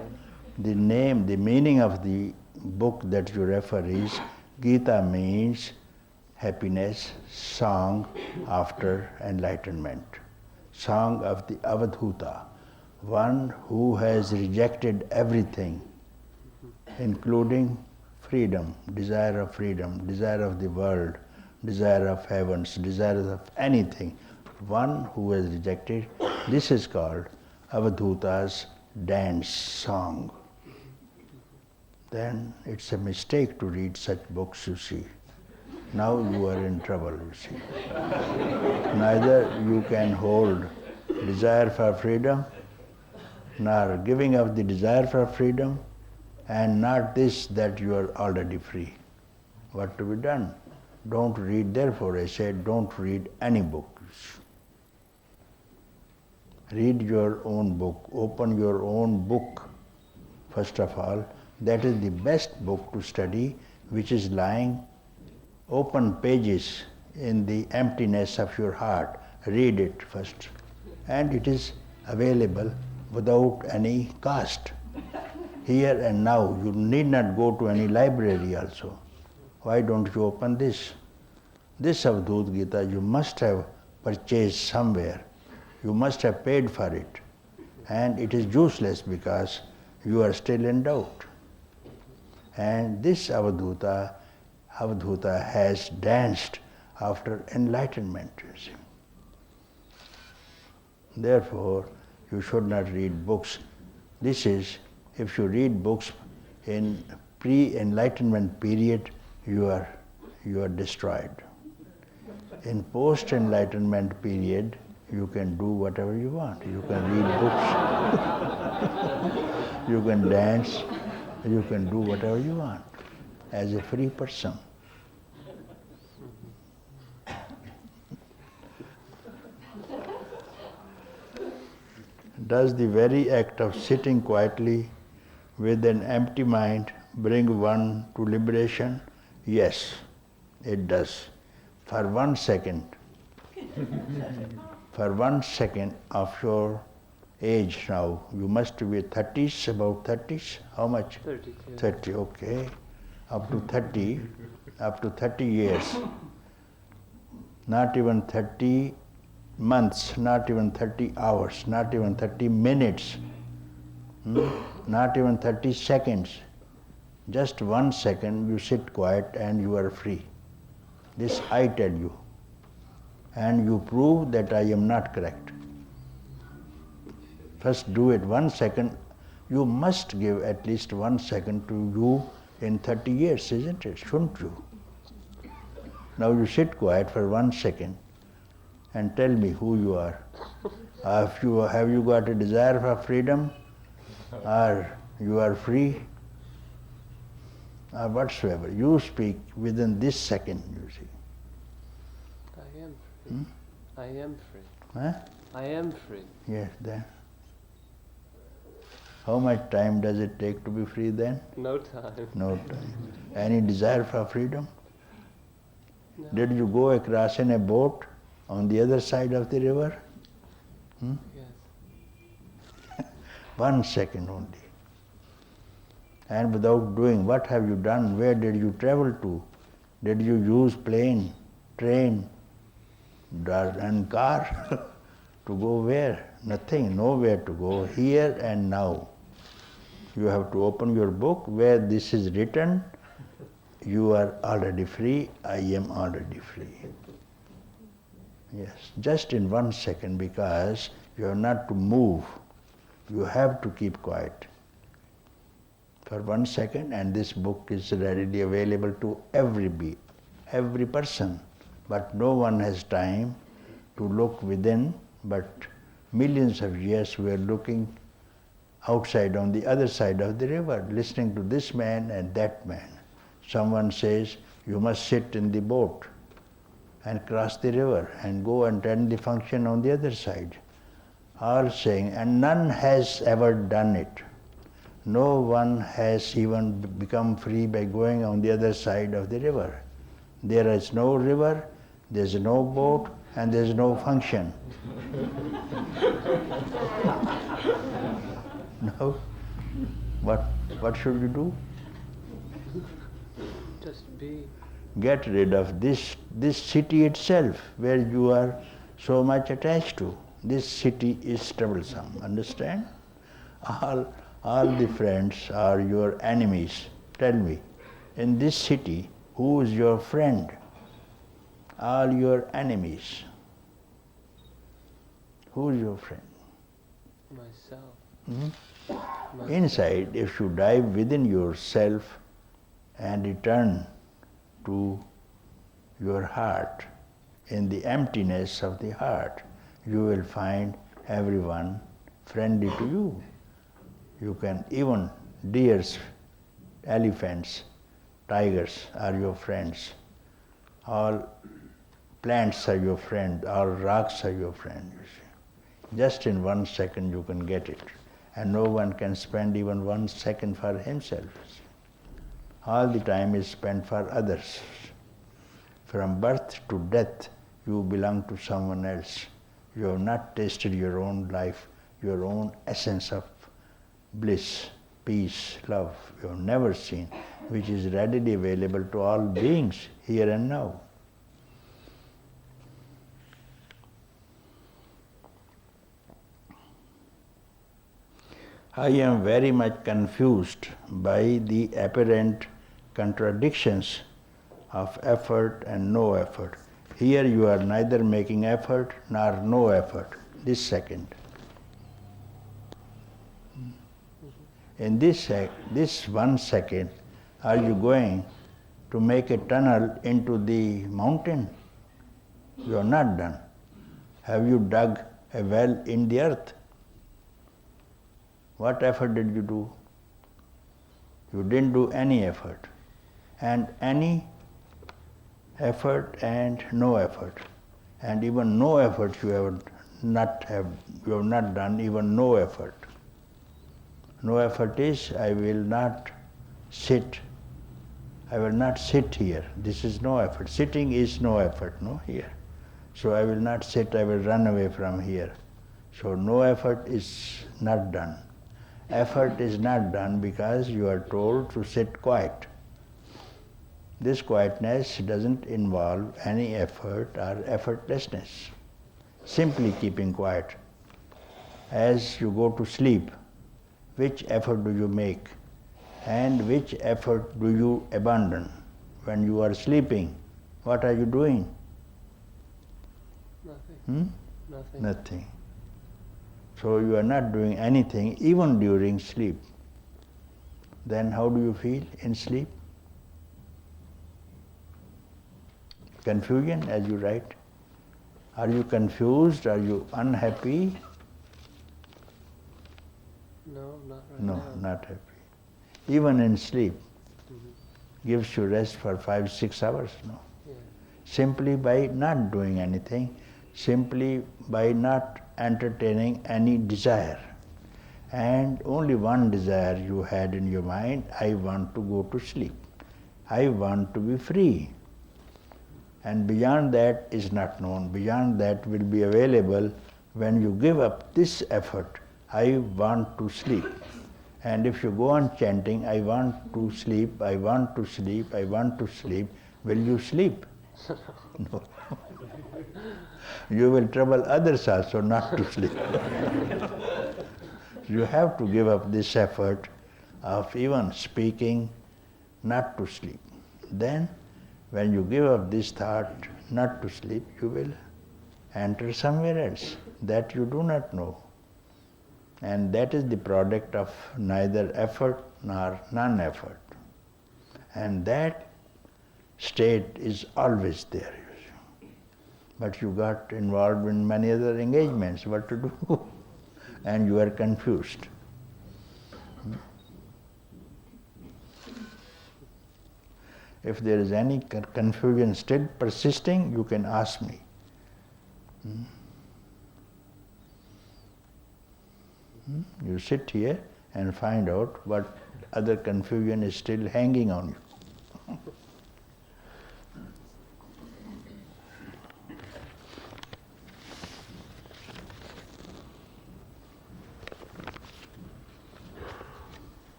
Speaker 1: the meaning of the book that you refer is, Gita means happiness, song after enlightenment. Song of the Avadhuta, one who has rejected everything, including freedom, desire of the world, desire of heavens, desire of anything. One who has rejected, this is called Avadhuta's dance song. Then it's a mistake to read such books, you see. Now you are in trouble, you see. Neither you can hold desire for freedom, nor giving up the desire for freedom, and not this that you are already free. What to be done? Don't read, therefore I said, don't read any books. Read your own book, open your own book. First of all, that is the best book to study, which is lying open pages in the emptiness of your heart. Read it first. And it is available without any cost. Here and now, you need not go to any library also. Why don't you open this? This Avadhuta Gita you must have purchased somewhere. You must have paid for it. And it is useless because you are still in doubt. And this Avadhuta has danced after enlightenment, you see. Therefore, you should not read books. This is, if you read books in pre-enlightenment period, you are destroyed. In post-enlightenment period, you can do whatever you want. You can read books, you can dance, you can do whatever you want as a free person. Does the very act of sitting quietly with an empty mind bring one to liberation? Yes, it does. For 1 second. For 1 second of your age now, you must be 30s, about 30s. How much?
Speaker 4: 32.
Speaker 1: 30, okay. Up to 30 years. Not even 30 months, not even 30 hours, not even 30 minutes, not even 30 seconds. Just 1 second you sit quiet and you are free. This I tell you. And you prove that I am not correct. First do it 1 second. You must give at least 1 second to you in 30 years, isn't it? Shouldn't you? Now you sit quiet for 1 second and tell me who you are. Have you got a desire for freedom? Or you are free? Or whatsoever. You speak within this second, you see.
Speaker 4: I am free. I am free.
Speaker 1: Huh?
Speaker 4: I am free.
Speaker 1: Yes, then. How much time does it take to be free then?
Speaker 4: No time.
Speaker 1: No time. Any desire for freedom?
Speaker 4: No.
Speaker 1: Did you go across in a boat on the other side of the river?
Speaker 4: Yes.
Speaker 1: 1 second only. And without doing, what have you done? Where did you travel to? Did you use plane, train, and car to go where? Nothing, nowhere to go. Here and now. You have to open your book where this is written. You are already free, I am already free. Yes, just in 1 second, because you have not to move. You have to keep quiet for 1 second, and this book is readily available to every person. But no one has time to look within, but millions of years we are looking outside on the other side of the river, listening to this man and that man. Someone says, you must sit in the boat and cross the river and go and attend the function on the other side. All saying, and none has ever done it. No one has even become free by going on the other side of the river. There is no river, there is no boat, and there is no function. No? What should you do?
Speaker 4: Just be.
Speaker 1: Get rid of this city itself where you are so much attached to. This city is troublesome, understand? All the friends are your enemies. Tell me, in this city, who is your friend? All your enemies. Who is your friend?
Speaker 4: Myself.
Speaker 1: Inside, if you dive within yourself and return to your heart, in the emptiness of the heart, you will find everyone friendly to you. You can, even deers, elephants, tigers are your friends. All plants are your friend, all rocks are your friend, you see. Just in 1 second you can get it. And no one can spend even 1 second for himself. All the time is spent for others. From birth to death, you belong to someone else. You have not tasted your own life, your own essence of bliss, peace, love. You have never seen, which is readily available to all beings here and now. I am very much confused by the apparent contradictions of effort and no effort. Here you are neither making effort nor no effort, this second. In this 1 second, are you going to make a tunnel into the mountain? You are not done. Have you dug a well in the earth? What effort did you do? You didn't do any effort. And any effort and no effort. And even no effort you have not done, even no effort. No effort is, I will not sit. I will not sit here. This is no effort. Sitting is no effort, no, here. So I will not sit, I will run away from here. So no effort is not done. Effort is not done because you are told to sit quiet. This quietness doesn't involve any effort or effortlessness. Simply keeping quiet. As you go to sleep, which effort do you make? And which effort do you abandon? When you are sleeping, what are you doing?
Speaker 4: Nothing. Nothing.
Speaker 1: Nothing. So you are not doing anything even during sleep. Then how do you feel in sleep? Confusion, as you write. Are you confused? Are you unhappy?
Speaker 4: No, not right
Speaker 1: No,
Speaker 4: now.
Speaker 1: not happy. Even in sleep, gives you rest for 5-6 hours, no?
Speaker 4: Yeah.
Speaker 1: Simply by not doing anything, simply by not entertaining any desire. And only one desire you had in your mind, I want to go to sleep. I want to be free. And beyond that is not known. Beyond that will be available when you give up this effort, I want to sleep. And if you go on chanting, I want to sleep, I want to sleep, I want to sleep, will you sleep? No. You will trouble others also not to sleep. You have to give up this effort of even speaking, not to sleep. Then, when you give up this thought not to sleep, you will enter somewhere else that you do not know. And that is the product of neither effort nor non-effort. And that state is always there. But you got involved in many other engagements, what to do? And you are confused. If there is any confusion still persisting, you can ask me. You sit here and find out what other confusion is still hanging on you.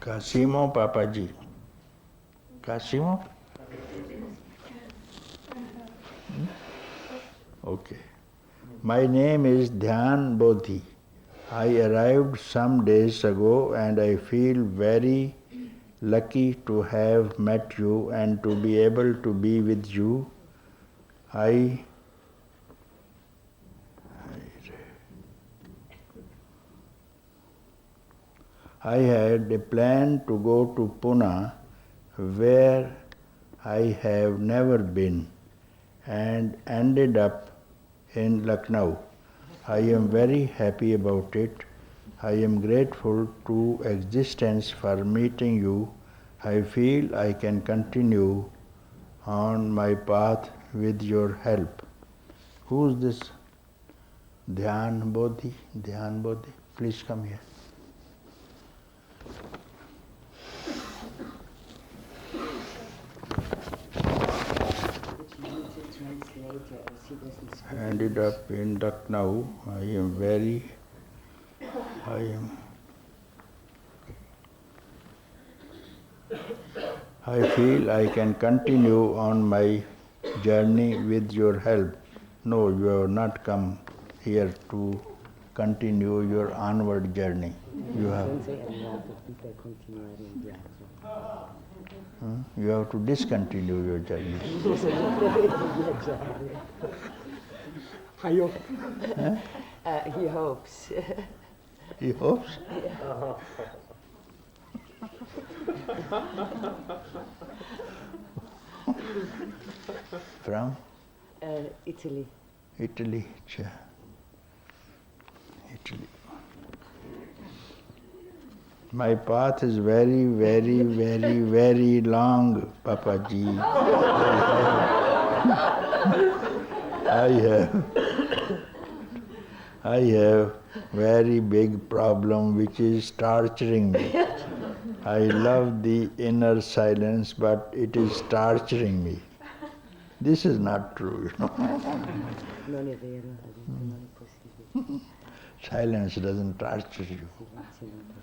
Speaker 1: Casimo Papaji. Casimo? Okay. My name is Dhyan Bodhi. I arrived some days ago and I feel very lucky to have met you and to be able to be with you. I had a plan to go to Pune, where I have never been, and ended up in Lucknow. I am very happy about it. I am grateful to existence for meeting you. I feel I can continue on my path with your help. Who is this? Dhyan Bodhi? Dhyan Bodhi? Please come here. Ended up in Lucknow. I feel I can continue on my journey with your help. No, you have not come here to continue your onward journey. You have to discontinue your journey.
Speaker 5: I hope.
Speaker 6: He hopes.
Speaker 1: He hopes? From?
Speaker 6: Italy.
Speaker 1: Italy. Italy. My path is very, very, very, very long, Papaji. I have very big problem which is torturing me. I love the inner silence, but it is torturing me. This is not true,
Speaker 6: Non è vero, non è possibile.
Speaker 1: Silence doesn't torture you.
Speaker 6: Silenzio non tortura.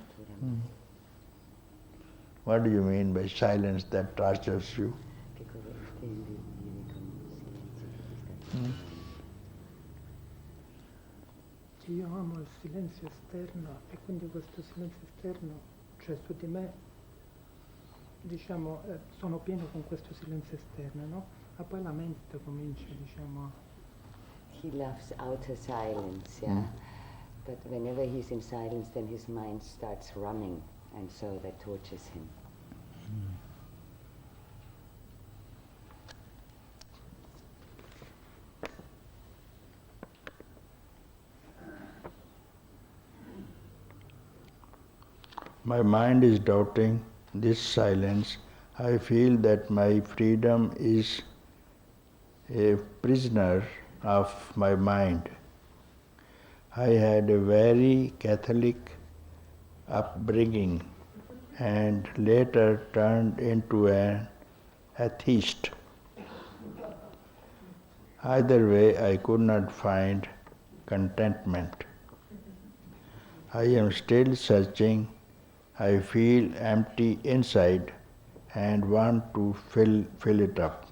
Speaker 1: What do you mean by silence that tortures you?
Speaker 6: Che cosa intendi dire con silenzio che ti sta torturando?
Speaker 5: io amo il silenzio esterno e quindi questo silenzio esterno, cioè su di me, diciamo, sono pieno con questo silenzio esterno, no? Ma poi la mente comincia, diciamo...
Speaker 6: He loves outer silence, yeah? But whenever he's in silence, then his mind starts running, and so that tortures him.
Speaker 1: My mind is doubting this silence. I feel that my freedom is a prisoner of my mind. I had a very Catholic upbringing and later turned into an atheist. Either way, I could not find contentment. I am still searching. I feel empty inside and want to fill it up.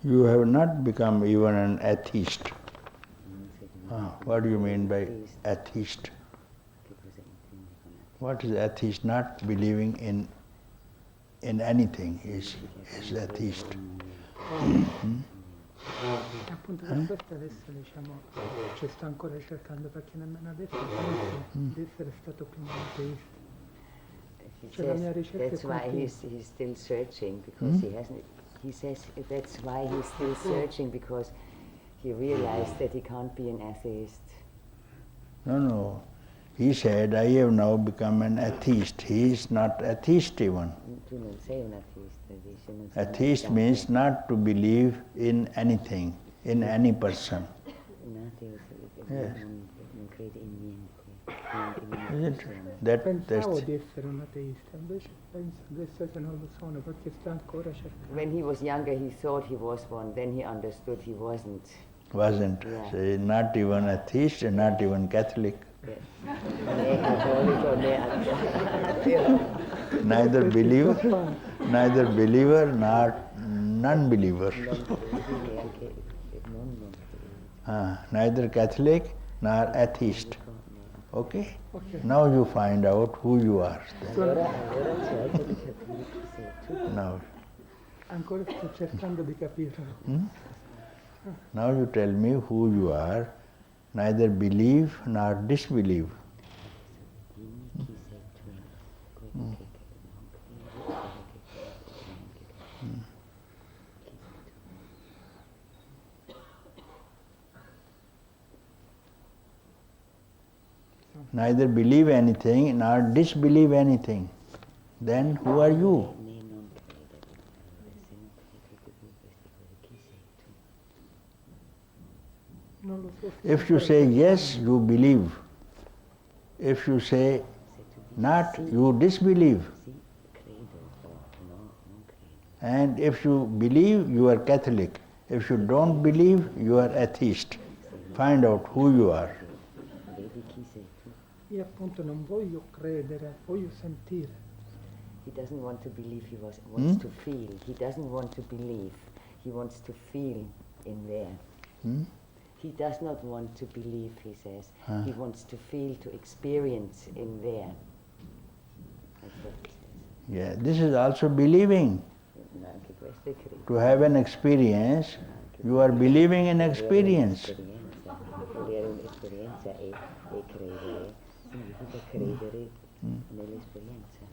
Speaker 1: You have not become even an atheist. What do you mean by atheist? What is atheist? Not believing in anything is atheist.
Speaker 5: Appunto per questo adesso, diciamo, ci sto ancora cercando, perché nemmeno adesso penso di essere stato prima ateista.
Speaker 6: He
Speaker 5: Cioè la mia
Speaker 6: says
Speaker 5: ricerca è
Speaker 6: that's why
Speaker 5: continua.
Speaker 6: he's still searching, because he hasn't. He says that's why he's still searching, because he realized that he can't be an atheist.
Speaker 1: No. He said, I have now become an atheist. He is not atheist even.
Speaker 6: Tu non sei un ateista, dice, non sei
Speaker 1: Atheist
Speaker 6: un
Speaker 1: means
Speaker 6: ateo.
Speaker 1: not to believe in anything, in any person.
Speaker 6: Un ateo
Speaker 1: Yes.
Speaker 6: non crede in niente, neanche in una
Speaker 1: Is it?
Speaker 6: persona.
Speaker 5: Pensavo
Speaker 1: That's
Speaker 5: di essere un ateista, invece penso adesso che non lo sono, perché sto ancora cercando.
Speaker 6: When he was younger, he thought he was one. Then he understood he wasn't.
Speaker 1: wasn't.
Speaker 6: Yeah.
Speaker 1: So not even atheist and not even Catholic.
Speaker 6: Yes. Né cattolico né ateo.
Speaker 1: Neither believer nor non-believer.
Speaker 6: Neanche non
Speaker 1: Neither Catholic nor atheist. Okay?
Speaker 5: Ok.
Speaker 1: Now you find out who you are.
Speaker 6: Allora cerco di capire chi sei tu.
Speaker 1: Now,
Speaker 5: Ancora sto cercando di capirlo.
Speaker 1: now you tell me who you are. Neither believe nor disbelieve.
Speaker 6: Dimmi chi sei tu. Quello che non credi,
Speaker 1: Neither believe anything nor disbelieve anything. Then who are you?
Speaker 6: né non credere. Se non credi tutte queste cose, chi sei tu?
Speaker 5: Non lo so.
Speaker 1: If you say yes, you believe. If you say
Speaker 6: Se tu dici
Speaker 1: not,
Speaker 6: sì,
Speaker 1: you disbelieve.
Speaker 6: sì, credo o no, non credo.
Speaker 1: And if you believe, you are Catholic. If you don't believe, you are atheist. Find out who you are.
Speaker 6: Vedi chi sei tu?
Speaker 5: Io appunto non voglio credere, voglio sentire.
Speaker 6: He doesn't want to believe, he wants to feel. He doesn't want to believe, he wants to feel in there. He does not want to believe, he says. He wants to feel, to experience in there. That's what he says.
Speaker 1: Yeah, this is also believing.
Speaker 6: Anche questo è credere.
Speaker 1: To have an experience, you are believing in experience.
Speaker 6: Volere un'esperienza e credere significa credere nell'esperienza.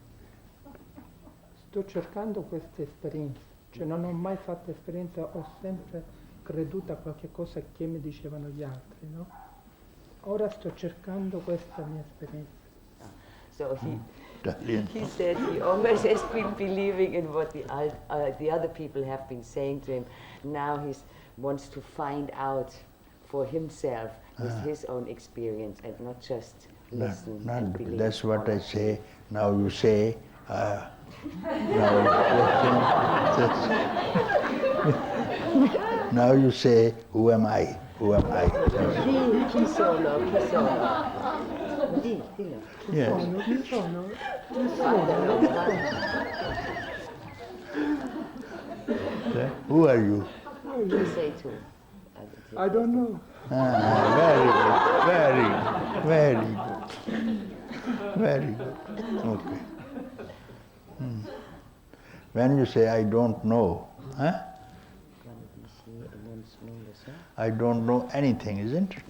Speaker 5: Sto cercando queste esperienze, cioè non ho mai fatto esperienza, ho sempre creduto a qualche cosa che mi dicevano gli altri, no? Ora sto cercando questa mia esperienza.
Speaker 6: So he said he always has been believing in what the other people have been saying to him. Now he wants to find out for himself with his own experience and not just listen and believe.
Speaker 1: That's what I say. Now you say, now you say, who am I? who am I?
Speaker 6: Chi sono? Chi sono? Dillo.
Speaker 1: Yes.
Speaker 5: Chi sono?
Speaker 1: Who are you?
Speaker 6: You say too.
Speaker 5: I don't know.
Speaker 1: Very good. Very good. Okay. When you say, I don't know, I don't know anything, isn't it?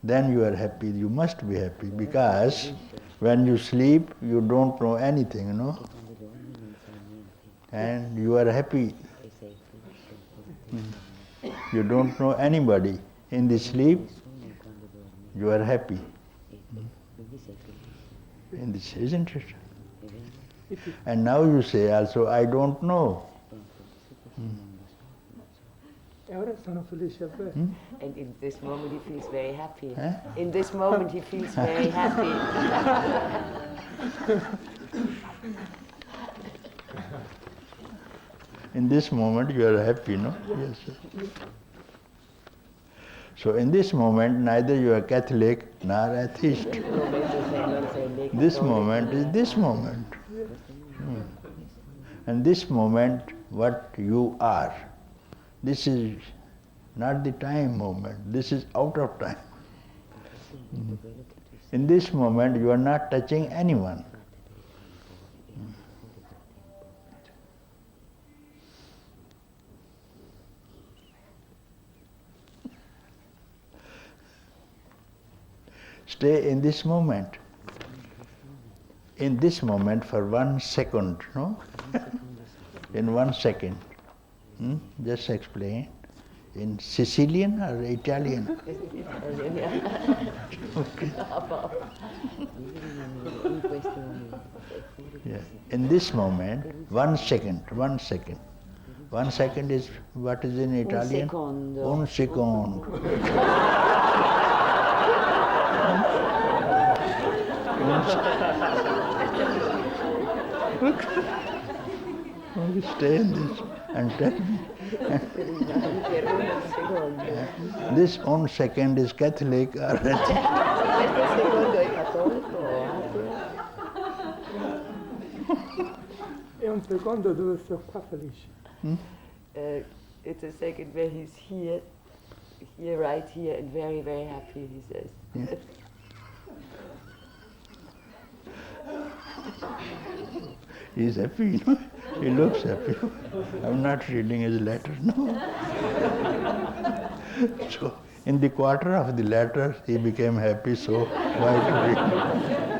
Speaker 1: Then you are happy. You must be happy because when you sleep, you don't know anything, and you are happy. You don't know anybody. In the sleep, you are happy. In this, isn't it? And now you say also, I don't know.
Speaker 5: E ora sono felice a me.
Speaker 6: And in this moment he feels very happy. In this moment he feels very happy.
Speaker 1: In this moment you are happy, no? Yes. So in this moment neither you are Catholic nor atheist. This moment is this moment. And this moment what you are. This is not the time moment, this is out of time. In this moment you are not touching anyone. Stay in this moment. In this moment for 1 second, no? In 1 second. Just explain. In Sicilian or Italian? Okay. Yeah. In this moment, 1 second, 1 second. 1 second is, what is in Italian? Un secondo. Only stay in this and tell me. This 1 second is Catholic or
Speaker 5: E un secondo dove sto qua felice.
Speaker 6: It's a second where he's here, right here, and very, very happy, he says.
Speaker 1: Yeah. He's happy, no? He looks happy. I'm not reading his letter, no. So, in the quarter of the letter, he became happy, so why to read?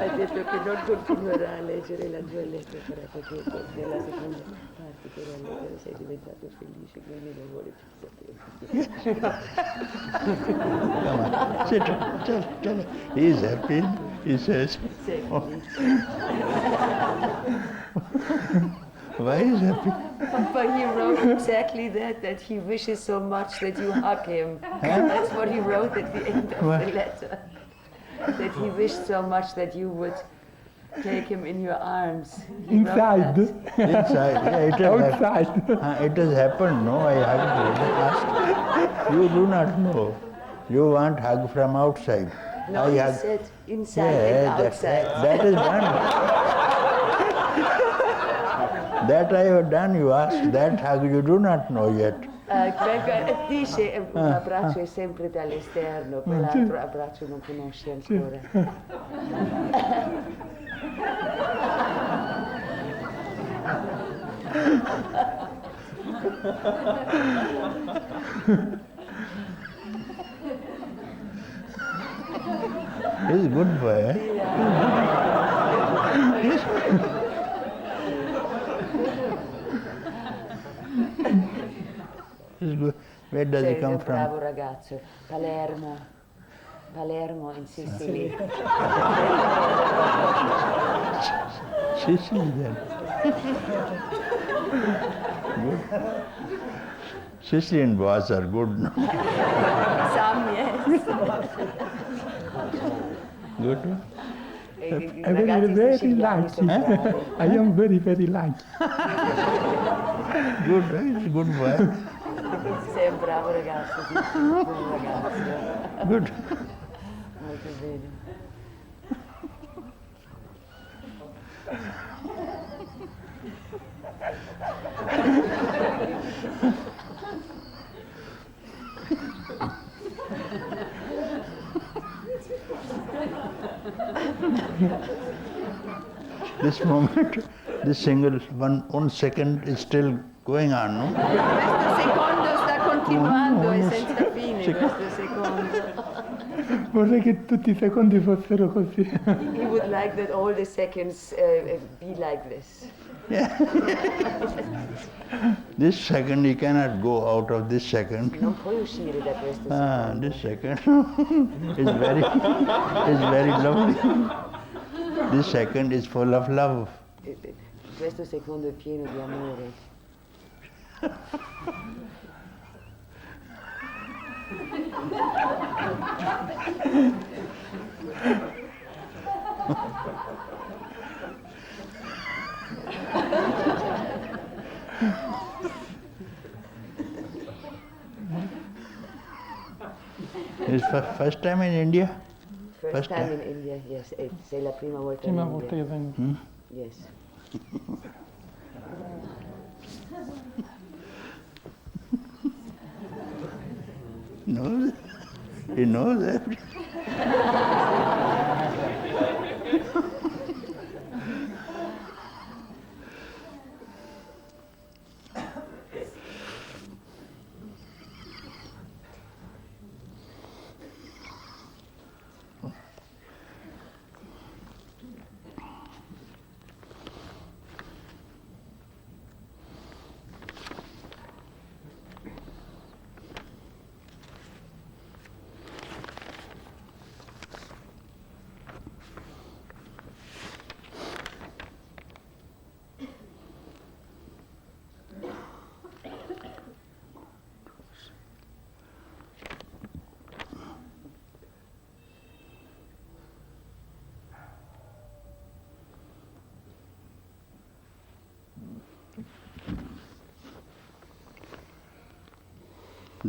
Speaker 6: Ha detto che non continuerà a leggere la tua lettera perché nella seconda parte della lettera sei diventato felice, quindi non vuole più sapere.
Speaker 1: Come on, sit, tell him. He is happy, he says. Oh. Why is happy?
Speaker 6: But he wrote exactly that he wishes so much that you hug him. That's what he wrote at the end of the letter. That he wished so much that you would take him in your arms.
Speaker 5: Inside.
Speaker 1: Inside, yeah, it has
Speaker 5: Outside.
Speaker 1: it has happened, no, I haven't asked. You do not know. You want hug from outside.
Speaker 6: No,
Speaker 1: I
Speaker 6: he
Speaker 1: hug.
Speaker 6: said inside and outside.
Speaker 1: That is done. That I have done, you asked. That hug you do not know yet.
Speaker 6: Dice un abbraccio è sempre dall'esterno, quell'altro abbraccio non conosce ancora.
Speaker 1: He's a good boy, eh? He's good. Where does he come from?
Speaker 6: Bravo ragazzo, Palermo in Sicily.
Speaker 1: Sicily then. Good. Sicilian boys are good, no?
Speaker 6: Some, yes.
Speaker 1: Good.
Speaker 5: I very, very like it. I am very, very like it.
Speaker 1: Good, he's a good boy.
Speaker 6: Sei un bravo ragazzo, sì. Buon ragazzo.
Speaker 1: Good.
Speaker 6: Molto bene.
Speaker 1: This moment, this single one second is still going on, no?
Speaker 6: Questo secondo sta continuando e senza fine questo secondo.
Speaker 5: Vorrei che tutti i secondi fossero così.
Speaker 6: He would like that all the seconds be like this.
Speaker 1: This second, you cannot go out of this second.
Speaker 6: Non puoi uscire da questo secondo.
Speaker 1: This second is very lovely. This second is full of love.
Speaker 6: Questo secondo è pieno di amore.
Speaker 1: It's first time in India?
Speaker 6: First time in India, yes. Sei la prima volta
Speaker 5: Prima
Speaker 6: in
Speaker 5: volta
Speaker 6: India.
Speaker 5: che vengo.
Speaker 6: Yes.
Speaker 1: Knows? He knows everything.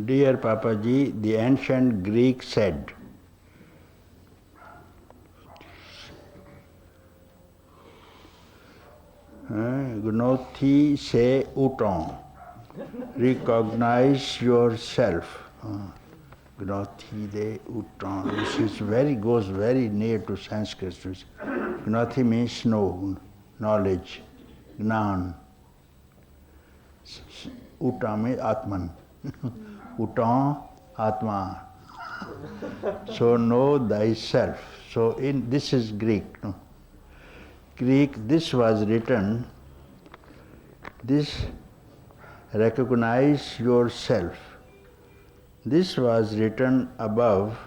Speaker 1: Dear Papaji, the ancient Greek said, Gnoti se uton, recognize yourself. Gnoti de uton, this goes very near to Sanskrit. Gnoti means know, knowledge, gnan. Uta means Atman. Uta, Atma. So know thyself. So this is Greek. No? Greek, this was written, this recognize yourself. This was written above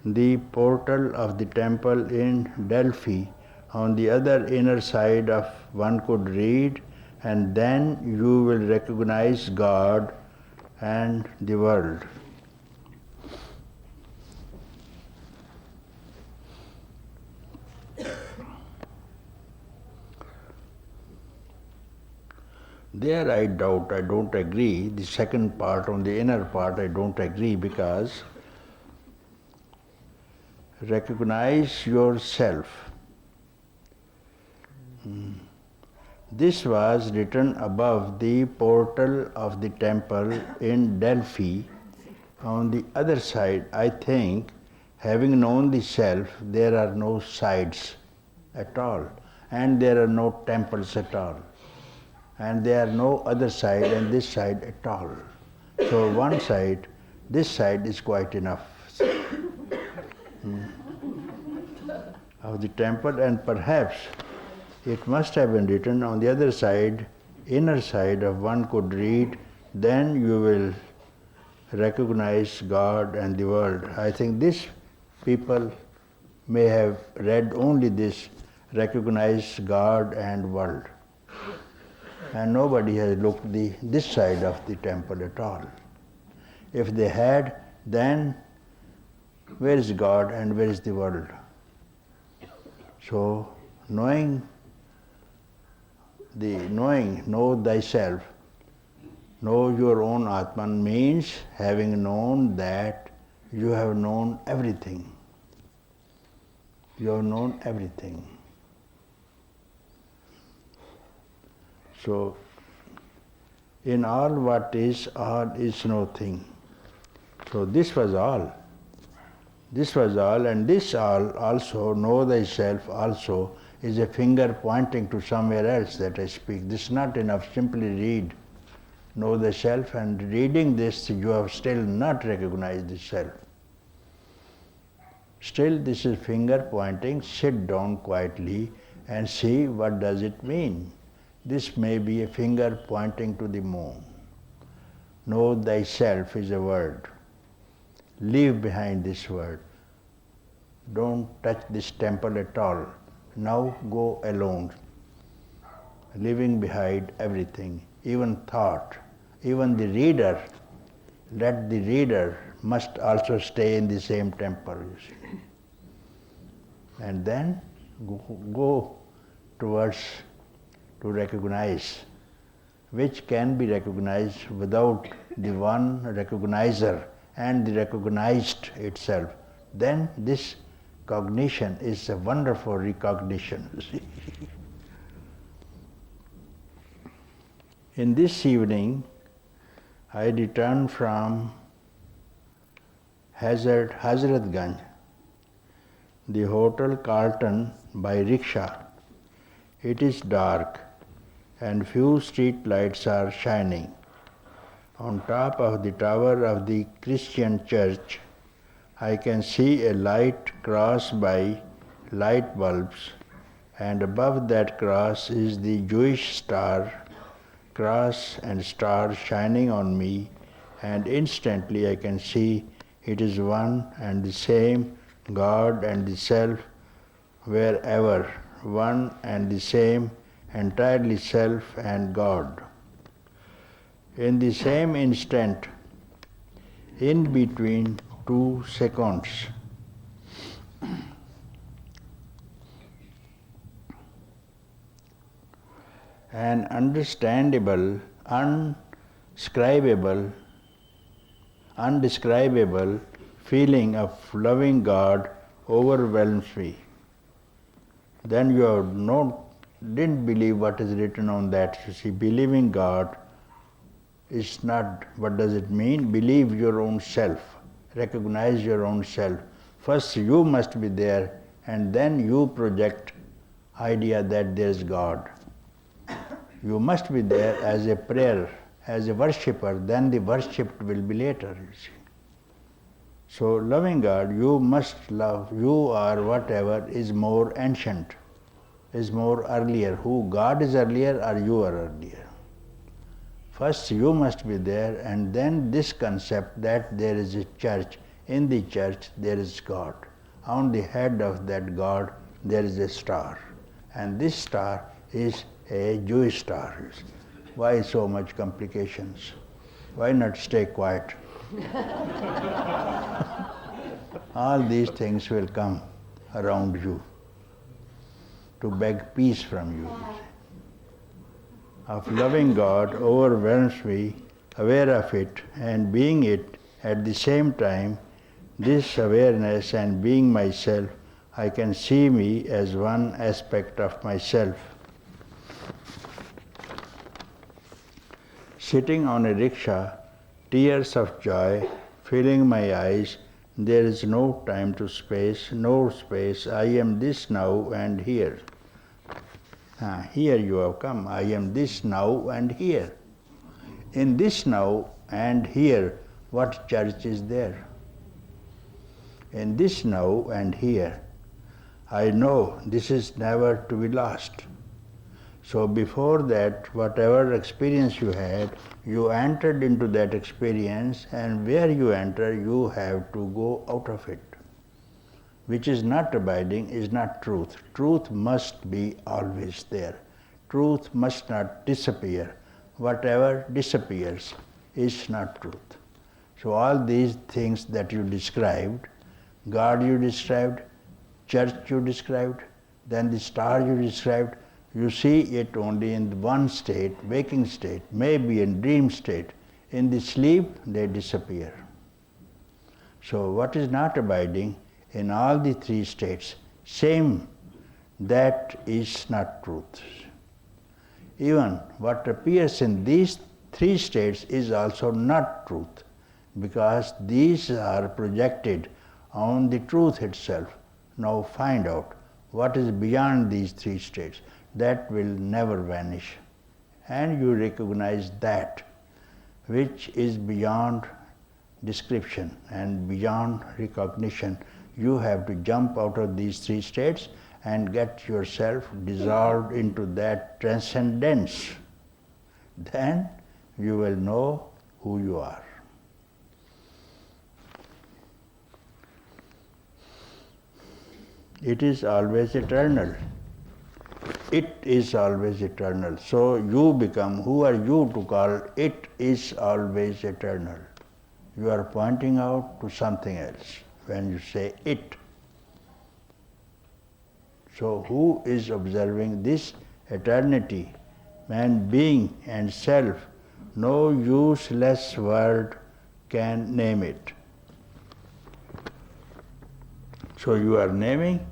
Speaker 1: the portal of the temple in Delphi. On the other inner side of one could read, and then you will recognize God and the world. There I doubt, I don't agree. The second part, on the inner part, I don't agree because recognize yourself. This was written above the portal of the temple in Delphi. On the other side, I think, having known the self, there are no sides at all, and there are no temples at all. And there are no other side and this side at all. So one side, this side is quite enough of the temple, and perhaps it must have been written on the other side, inner side of one could read, then you will recognize God and the world. I think this people may have read only this, recognize God and world. And nobody has looked this side of the temple at all. If they had, then where is God and where is the world? So know thyself, Know your own Atman means having known that you have known everything. You have known everything. So, in all what is, all is no thing. So this was all. This was all, and this all also, know thyself also, is a finger pointing to somewhere else that I speak. This is not enough, simply read. Know the self, and reading this you have still not recognized the self. Still this is finger pointing. Sit down quietly and see what does it mean. This may be a finger pointing to the moon. Know thyself is a word. Leave behind this word. Don't touch this temple at all. Now go alone, leaving behind everything, even thought, even the reader. Let the reader must also stay in the same temple, you see. And then go towards to recognize, which can be recognized without the one recognizer and the recognized itself. Then this cognition is a wonderful recognition, you see. In this evening, I returned from Hazratganj, the Hotel Carlton, by rickshaw. It is dark and few street lights are shining. On top of the tower of the Christian church, I can see a light cross by light bulbs, and above that cross is the Jewish star, cross and star shining on me, and instantly I can see it is one and the same, God and the self, wherever, one and the same, entirely self and God. In the same instant, in between 2 seconds, an undescribable feeling of loving God overwhelms me. Then you didn't believe what is written on that. You see, believing God is not, what does it mean? Believe your own self. Recognize your own self. First you must be there, and then you project idea that there is God. You must be there as a prayer, as a worshipper, then the worshipped will be later, you see. So loving God, you must love, you or whatever is more ancient, is more earlier. Who, God is earlier or you are earlier? First you must be there, and then this concept that there is a church, in the church there is God. On the head of that God there is a star, and this star is a Jewish star. Why so much complications? Why not stay quiet? All these things will come around you to beg peace from you. Of loving God overwhelms me, aware of it and being it at the same time, this awareness and being myself, I can see me as one aspect of myself. Sitting on a rickshaw, tears of joy filling my eyes, there is no time to space, no space, I am this now and here. Here you have come, I am this now and here. In this now and here, what church is there? In this now and here, I know this is never to be lost. So before that, whatever experience you had, you entered into that experience, and where you enter, you have to go out of it. Which is not abiding is not truth. Truth must be always there. Truth must not disappear. Whatever disappears is not truth. So all these things that you described, God you described, church you described, then the star you described, You see it only in one state, waking state, maybe in dream state. In the sleep, they disappear. So what is not abiding in all the three states, same, that is not truth. Even what appears in these three states is also not truth, because these are projected on the truth itself. Now find out what is beyond these three states. That will never vanish. And you recognize that which is beyond description and beyond recognition. You have to jump out of these three states and get yourself dissolved into that transcendence. Then you will know who you are. It is always eternal. It is always eternal. So you become, who are you to call it is always eternal? You are pointing out to something else when you say it. So who is observing this eternity? Man, being and self, no useless word can name it. So you are naming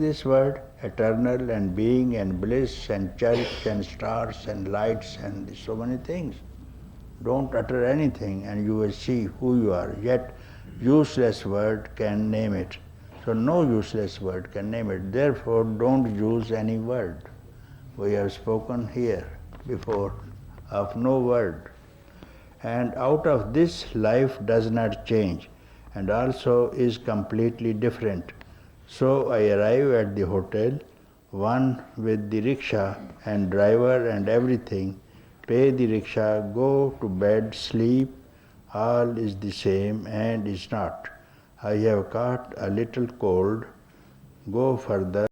Speaker 1: this word, eternal and being and bliss and church and stars and lights and so many things. Don't utter anything and you will see who you are. Yet useless word can name it. So no useless word can name it. Therefore don't use any word. We have spoken here before of no word. And out of this, life does not change and also is completely different. So I arrive at the hotel, one with the rickshaw and driver and everything, pay the rickshaw, go to bed, sleep, all is the same and is not. I have caught a little cold, go further.